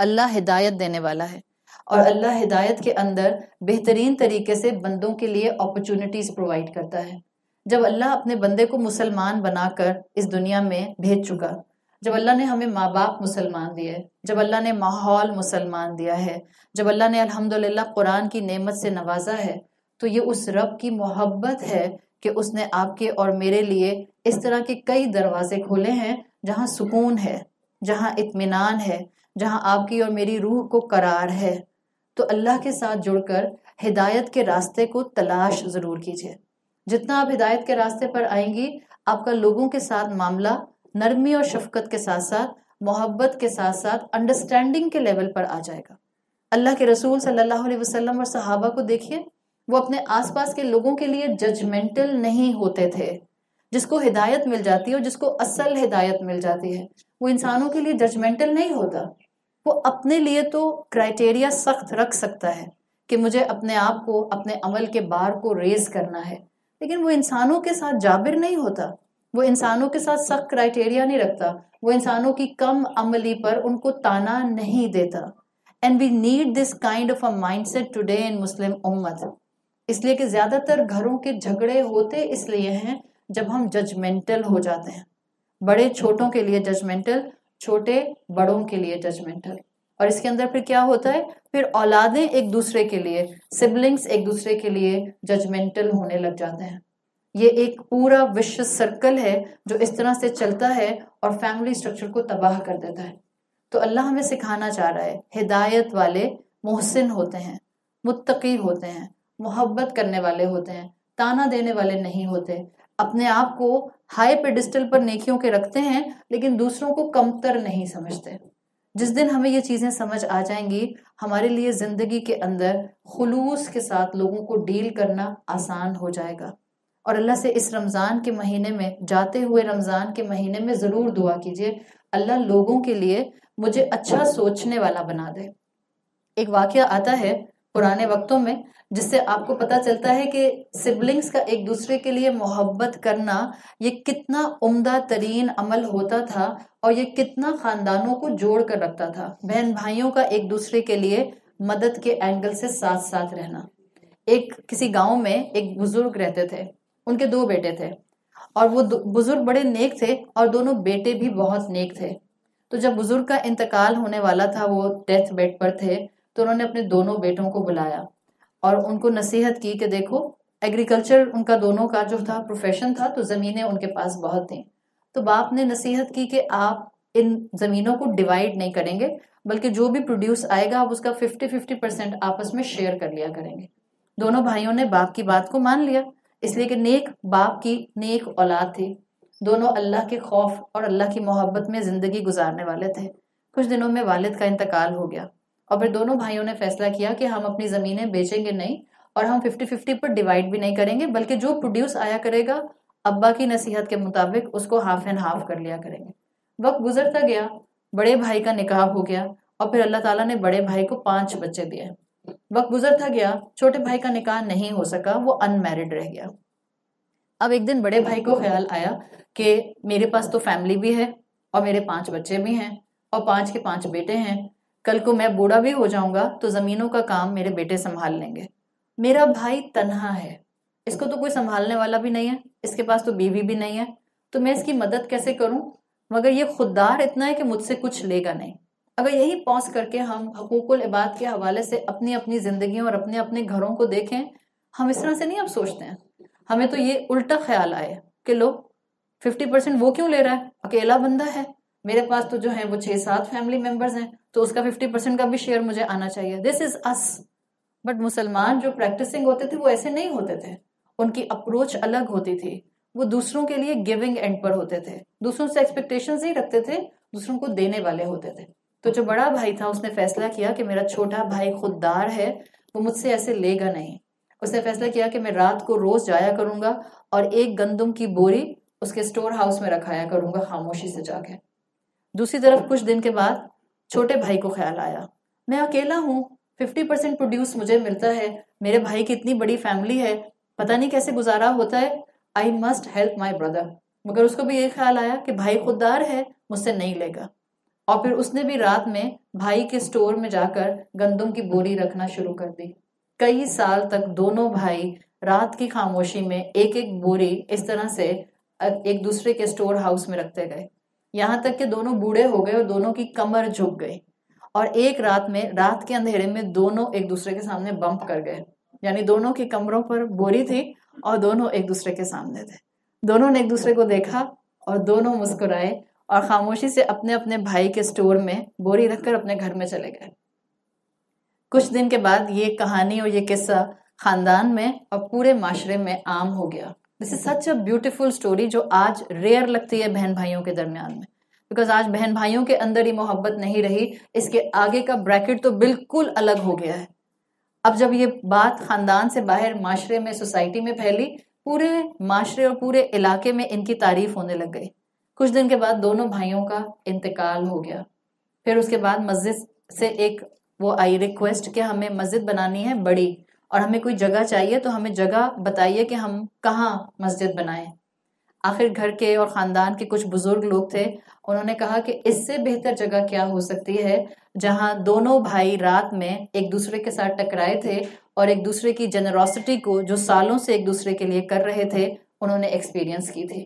اللہ ہدایت دینے والا ہے اور اللہ ہدایت کے اندر بہترین طریقے سے بندوں کے لیے اپرچونٹیز پرووائڈ کرتا ہے. جب اللہ اپنے بندے کو مسلمان بنا کر اس دنیا میں بھیج چکا، جب اللہ نے ہمیں ماں باپ مسلمان دیے، جب اللہ نے ماحول مسلمان دیا ہے، جب اللہ نے الحمدللہ قرآن کی نعمت سے نوازا ہے، تو یہ اس رب کی محبت ہے کہ اس نے آپ کے اور میرے لیے اس طرح کے کئی دروازے کھولے ہیں جہاں سکون ہے، جہاں اطمینان ہے، جہاں آپ کی اور میری روح کو قرار ہے۔ تو اللہ کے ساتھ جڑ کر ہدایت کے راستے کو تلاش ضرور کیجیے۔ جتنا آپ ہدایت کے راستے پر آئیں گی، آپ کا لوگوں کے ساتھ معاملہ نرمی اور شفقت کے ساتھ ساتھ، محبت کے ساتھ ساتھ انڈرسٹینڈنگ کے لیول پر آ جائے گا۔ اللہ کے رسول صلی اللہ علیہ وسلم اور صحابہ کو دیکھیے، وہ اپنے آس پاس کے لوگوں کے لیے ججمنٹل نہیں ہوتے تھے۔ جس کو ہدایت مل جاتی ہے اور جس کو اصل ہدایت مل جاتی ہے، وہ انسانوں کے لیے ججمنٹل نہیں ہوتا۔ وہ اپنے لیے تو کرائٹیریا سخت رکھ سکتا ہے کہ مجھے اپنے آپ کو، اپنے عمل کے بار کو ریز کرنا ہے، لیکن وہ انسانوں کے ساتھ جابر نہیں ہوتا، وہ انسانوں کے ساتھ سخت کرائٹیریا نہیں رکھتا، وہ انسانوں کی کم عملی پر ان کو تانا نہیں دیتا۔ And we need this kind of a mindset today in Muslim امت، اس لیے کہ زیادہ تر گھروں کے جھگڑے ہوتے اس لیے ہیں جب ہم ججمنٹل ہو جاتے ہیں، بڑے چھوٹوں کے لیے ججمنٹل، چھوٹے بڑوں کے لیے ججمنٹل، اور اس کے اندر پھر کیا ہوتا ہے، پھر اولادیں ایک دوسرے کے لیے، سبلنگز ایک دوسرے کے لیے ججمنٹل ہونے لگ جاتے ہیں۔ یہ ایک پورا وشس سرکل ہے جو اس طرح سے چلتا ہے اور فیملی سٹرکچر کو تباہ کر دیتا ہے۔ تو اللہ ہمیں سکھانا چاہ رہا ہے، ہدایت والے محسن ہوتے ہیں، متقی ہوتے ہیں، محبت کرنے والے ہوتے ہیں، تانا دینے والے نہیں ہوتے، اپنے آپ کو ہائی پیڈسٹل پر نیکیوں کے رکھتے ہیں لیکن دوسروں کو کمتر نہیں سمجھتے۔ جس دن ہمیں یہ چیزیں سمجھ آ جائیں گی، ہمارے لیے زندگی کے اندر خلوص کے ساتھ لوگوں کو ڈیل کرنا آسان ہو جائے گا۔ اور اللہ سے اس رمضان کے مہینے میں، جاتے ہوئے رمضان کے مہینے میں ضرور دعا کیجیے، اللہ لوگوں کے لیے مجھے اچھا سوچنے والا بنا دے۔ ایک واقعہ آتا ہے پرانے وقتوں میں جس سے آپ کو پتا چلتا ہے کہ سبلنگز کا ایک دوسرے کے لیے محبت کرنا یہ کتنا عمدہ ترین عمل ہوتا تھا، اور یہ کتنا خاندانوں کو جوڑ کر رکھتا تھا، بہن بھائیوں کا ایک دوسرے کے لیے مدد کے اینگل سے ساتھ ساتھ رہنا۔ ایک کسی گاؤں میں ایک بزرگ رہتے تھے، ان کے 2 بیٹے تھے، اور وہ بزرگ بڑے نیک تھے اور دونوں بیٹے بھی بہت نیک تھے۔ تو جب بزرگ کا انتقال ہونے والا تھا، وہ ڈیتھ بیڈ پر تھے، تو انہوں نے اپنے دونوں بیٹوں کو بلایا اور ان کو نصیحت کی کہ دیکھو، ایگریکلچر ان کا دونوں کا جو تھا پروفیشن تھا، تو زمینیں ان کے پاس بہت تھیں۔ تو باپ نے نصیحت کی کہ آپ ان زمینوں کو ڈیوائیڈ نہیں کریں گے، بلکہ جو بھی پروڈیوس آئے گا آپ اس کا 50-50% آپس میں شیئر کر لیا کریں گے۔ دونوں بھائیوں نے باپ کی بات کو مان لیا، اس لیے کہ نیک باپ کی نیک اولاد تھی، دونوں اللہ کے خوف اور اللہ کی محبت میں زندگی گزارنے والے تھے۔ کچھ دنوں میں والد کا انتقال ہو گیا، اور پھر دونوں بھائیوں نے فیصلہ کیا کہ ہم اپنی زمینیں بیچیں گے نہیں، اور ہم 50-50 پر ڈیوائیڈ بھی نہیں کریں گے، بلکہ جو پروڈیوس آیا کرے گا ابا کی نصیحت کے مطابق اس کو ہاف اینڈ ہاف کر لیا کریں گے۔ وقت گزرتا گیا، بڑے بھائی کا نکاح ہو گیا، اور پھر اللہ تعالیٰ نے بڑے بھائی کو 5 بچے دیے۔ وقت گزرتا گیا، چھوٹے بھائی کا نکاح نہیں ہو سکا، وہ ان میرڈ رہ گیا۔ اب ایک دن بڑے بھائی کو خیال آیا کہ میرے پاس تو فیملی بھی ہے اور میرے 5 بچے بھی ہیں اور 5 کے 5 بیٹے ہیں، کل کو میں بوڑھا بھی ہو جاؤں گا تو زمینوں کا کام میرے بیٹے سنبھال لیں گے۔ میرا بھائی تنہا ہے، اس کو تو کوئی سنبھالنے والا بھی نہیں ہے، اس کے پاس تو بیوی بھی نہیں ہے، تو میں اس کی مدد کیسے کروں؟ مگر یہ خوددار اتنا ہے کہ مجھ سے کچھ لے گا نہیں۔ اگر یہی پوز کر کے ہم حقوق العباد کے حوالے سے اپنی اپنی زندگیوں اور اپنے اپنے گھروں کو دیکھیں، ہم اس طرح سے نہیں اب سوچتے ہیں۔ ہمیں تو یہ الٹا خیال آئے کہ لو 50% وہ کیوں لے رہا ہے، اکیلا بندہ ہے، میرے پاس تو جو ہے وہ 6-7 فیملی ممبرز ہیں، تو اس کا 50% کا بھی شیئر مجھے آنا چاہیے۔ دس از اس۔ بٹ مسلمان جو پریکٹسنگ ہوتے تھے وہ ایسے نہیں ہوتے تھے، ان کی اپروچ الگ ہوتی تھی، وہ دوسروں کے لیے گیونگ اینڈ پر ہوتے تھے، دوسروں سے ایکسپیکٹیشنز نہیں رکھتے تھے، دوسروں کو دینے والے ہوتے تھے۔ تو جو بڑا بھائی تھا اس نے فیصلہ کیا کہ میرا چھوٹا بھائی خوددار ہے، وہ مجھ سے ایسے لے گا نہیں۔ اس نے فیصلہ کیا کہ میں رات کو روز جایا کروں گا اور ایک گندم کی بوری اس کے سٹور ہاؤس میں رکھایا کروں گا خاموشی سے جا کے۔ دوسری طرف کچھ دن کے بعد چھوٹے بھائی کو خیال آیا، میں اکیلا ہوں، 50% پروڈیوس مجھے ملتا ہے، میرے بھائی کی اتنی بڑی فیملی ہے، پتہ نہیں کیسے گزارا ہوتا ہے، I must help my brother. مگر اس کو بھی یہ خیال آیا کہ بھائی خوددار ہے، مجھ سے نہیں لے گا، اور پھر اس نے بھی رات میں بھائی کے سٹور میں جا کر گندم کی بوری رکھنا شروع کر دی۔ کئی سال تک دونوں بھائی رات کی خاموشی میں ایک ایک بوری اس طرح سے ایک دوسرے کے سٹور ہاؤس میں رکھتے گئے، یہاں تک کہ دونوں بوڑھے ہو گئے اور دونوں کی کمر جھک گئی، اور ایک رات میں رات کے اندھیرے میں دونوں ایک دوسرے کے سامنے بمپ کر گئے، یعنی دونوں کی کمروں پر بوری تھی اور دونوں ایک دوسرے کے سامنے تھے، دونوں نے ایک دوسرے کو دیکھا اور دونوں مسکرائے اور خاموشی سے اپنے اپنے بھائی کے سٹور میں بوری رکھ کر اپنے گھر میں چلے گئے۔ کچھ دن کے بعد یہ کہانی اور یہ قصہ خاندان میں اور پورے معاشرے میں عام ہو گیا۔ دس از سچ اے بیوٹیفل اسٹوری جو آج ریئر لگتی ہے بہن بھائیوں کے درمیان میں، بیکاز آج بہن بھائیوں کے اندر ہی محبت نہیں رہی، اس کے آگے کا بریکٹ تو بالکل الگ ہو گیا ہے۔ اب جب یہ بات خاندان سے باہر معاشرے میں، سوسائٹی میں پھیلی، پورے معاشرے اور پورے علاقے میں ان کی تعریف ہونے لگ گئی۔ کچھ دن کے بعد دونوں بھائیوں کا انتقال ہو گیا، پھر اس کے بعد مسجد سے ایک وہ آئی ریکویسٹ کہ ہمیں مسجد بنانی ہے بڑی، اور ہمیں کوئی جگہ چاہیے، تو ہمیں جگہ بتائیے کہ ہم کہاں مسجد بنائیں۔ آخر گھر کے اور خاندان کے کچھ بزرگ لوگ تھے، انہوں نے کہا کہ اس سے بہتر جگہ کیا ہو سکتی ہے جہاں دونوں بھائی رات میں ایک دوسرے کے ساتھ ٹکرائے تھے اور ایک دوسرے کی جنراسٹی کو جو سالوں سے ایک دوسرے کے لیے کر رہے تھے انہوں نے ایکسپیرینس کی تھی،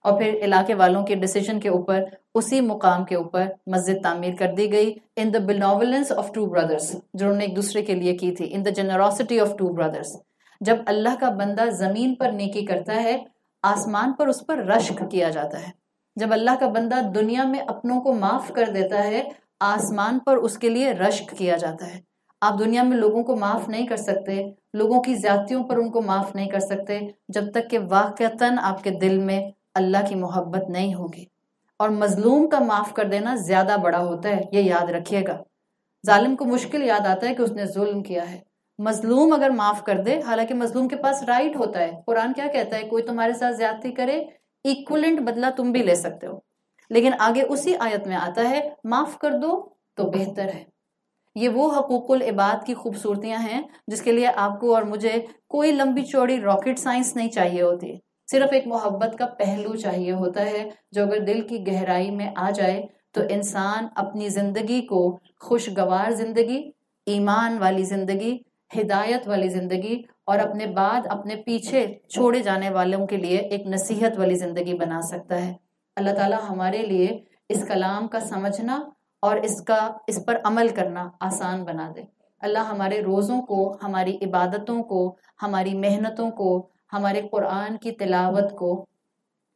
اور پھر علاقے والوں کے ڈیسیجن کے اوپر اسی مقام کے اوپر مسجد تعمیر کر دی گئی، ان دا بینوولنس آف ٹو برادرز، جو انہوں نے ایک دوسرے کے لیے کی تھی، ان دا جنراسٹی آف ٹو برادرز۔ جب اللہ کا بندہ زمین پر نیکی کرتا ہے، آسمان پر اس پر رشک کیا جاتا ہے۔ جب اللہ کا بندہ دنیا میں اپنوں کو معاف کر دیتا ہے، آسمان پر اس کے لیے رشک کیا جاتا ہے۔ آپ دنیا میں لوگوں کو معاف نہیں کر سکتے، لوگوں کی زیادتیوں پر ان کو معاف نہیں کر سکتے جب تک کہ واقعتاً آپ کے دل میں اللہ کی محبت نہیں ہوگی، اور مظلوم کا معاف کر دینا زیادہ بڑا ہوتا ہے، یہ یاد رکھیے گا۔ ظالم کو مشکل یاد آتا ہے کہ اس نے ظلم کیا ہے، مظلوم اگر معاف کر دے، حالانکہ مظلوم کے پاس رائٹ ہوتا ہے، قرآن کیا کہتا ہے، کوئی تمہارے ساتھ زیادتی کرے ایکولنٹ بدلہ تم بھی لے سکتے ہو، لیکن آگے اسی آیت میں آتا ہے معاف کر دو تو بہتر ہے۔ یہ وہ حقوق العباد کی خوبصورتیاں ہیں جس کے لیے آپ کو اور مجھے کوئی لمبی چوڑی راکٹ سائنس نہیں چاہیے ہوتی، صرف ایک محبت کا پہلو چاہیے ہوتا ہے جو اگر دل کی گہرائی میں آ جائے تو انسان اپنی زندگی کو خوشگوار زندگی، ایمان والی زندگی، ہدایت والی زندگی، اور اپنے بعد اپنے پیچھے چھوڑے جانے والوں کے لیے ایک نصیحت والی زندگی بنا سکتا ہے۔ اللہ تعالیٰ ہمارے لیے اس کلام کا سمجھنا اور اس پر عمل کرنا آسان بنا دے۔ اللہ ہمارے روزوں کو، ہماری عبادتوں کو، ہماری محنتوں کو، ہمارے قرآن کی تلاوت کو،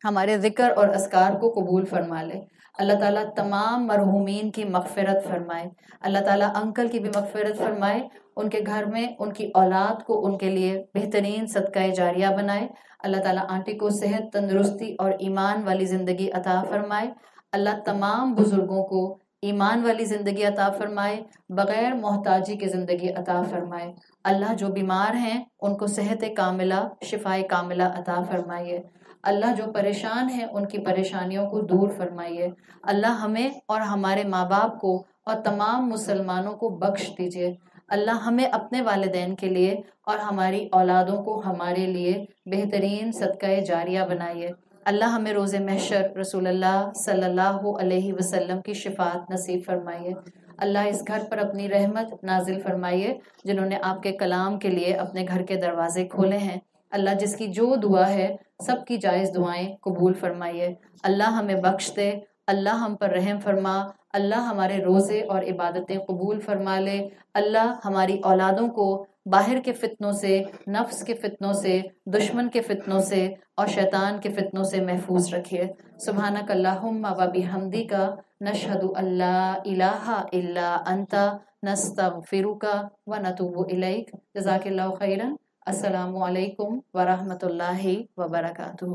ہمارے ذکر اور اذکار کو قبول فرما لے۔ اللہ تعالیٰ تمام مرحومین کی مغفرت فرمائے، اللہ تعالیٰ انکل کی بھی مغفرت فرمائے، ان کے گھر میں ان کی اولاد کو ان کے لیے بہترین صدقہ جاریہ بنائے۔ اللہ تعالیٰ آنٹی کو صحت، تندرستی اور ایمان والی زندگی عطا فرمائے۔ اللہ تمام بزرگوں کو ایمان والی زندگی عطا فرمائے، بغیر محتاجی کی زندگی عطا فرمائے۔ اللہ جو بیمار ہیں ان کو صحت کاملہ، شفاء کاملہ عطا فرمائیے۔ اللہ جو پریشان ہیں ان کی پریشانیوں کو دور فرمائیے۔ اللہ ہمیں اور ہمارے ماں باپ کو اور تمام مسلمانوں کو بخش دیجیے۔ اللہ ہمیں اپنے والدین کے لیے اور ہماری اولادوں کو ہمارے لیے بہترین صدقہ جاریہ بنائیے۔ اللہ ہمیں روز محشر رسول اللہ صلی اللہ علیہ وسلم کی شفاعت نصیب فرمائیے۔ اللہ اس گھر پر اپنی رحمت نازل فرمائیے، جنہوں نے آپ کے کلام کے لیے اپنے گھر کے دروازے کھولے ہیں۔ اللہ جس کی جو دعا ہے سب کی جائز دعائیں قبول فرمائیے۔ اللہ ہمیں بخش دے، اللہ ہم پر رحم فرما، اللہ ہمارے روزے اور عبادتیں قبول فرما لے۔ اللہ ہماری اولادوں کو باہر کے فتنوں سے، نفس کے فتنوں سے، دشمن کے فتنوں سے اور شیطان کے فتنوں سے محفوظ رکھیے۔ سبحانک اللہم و بحمدک، نشہد ان لا الہ الا انت، نستغفرک و نتوب الیک۔ جزاک اللہ خیرا۔ السلام علیکم ورحمۃ اللہ وبرکاتہ۔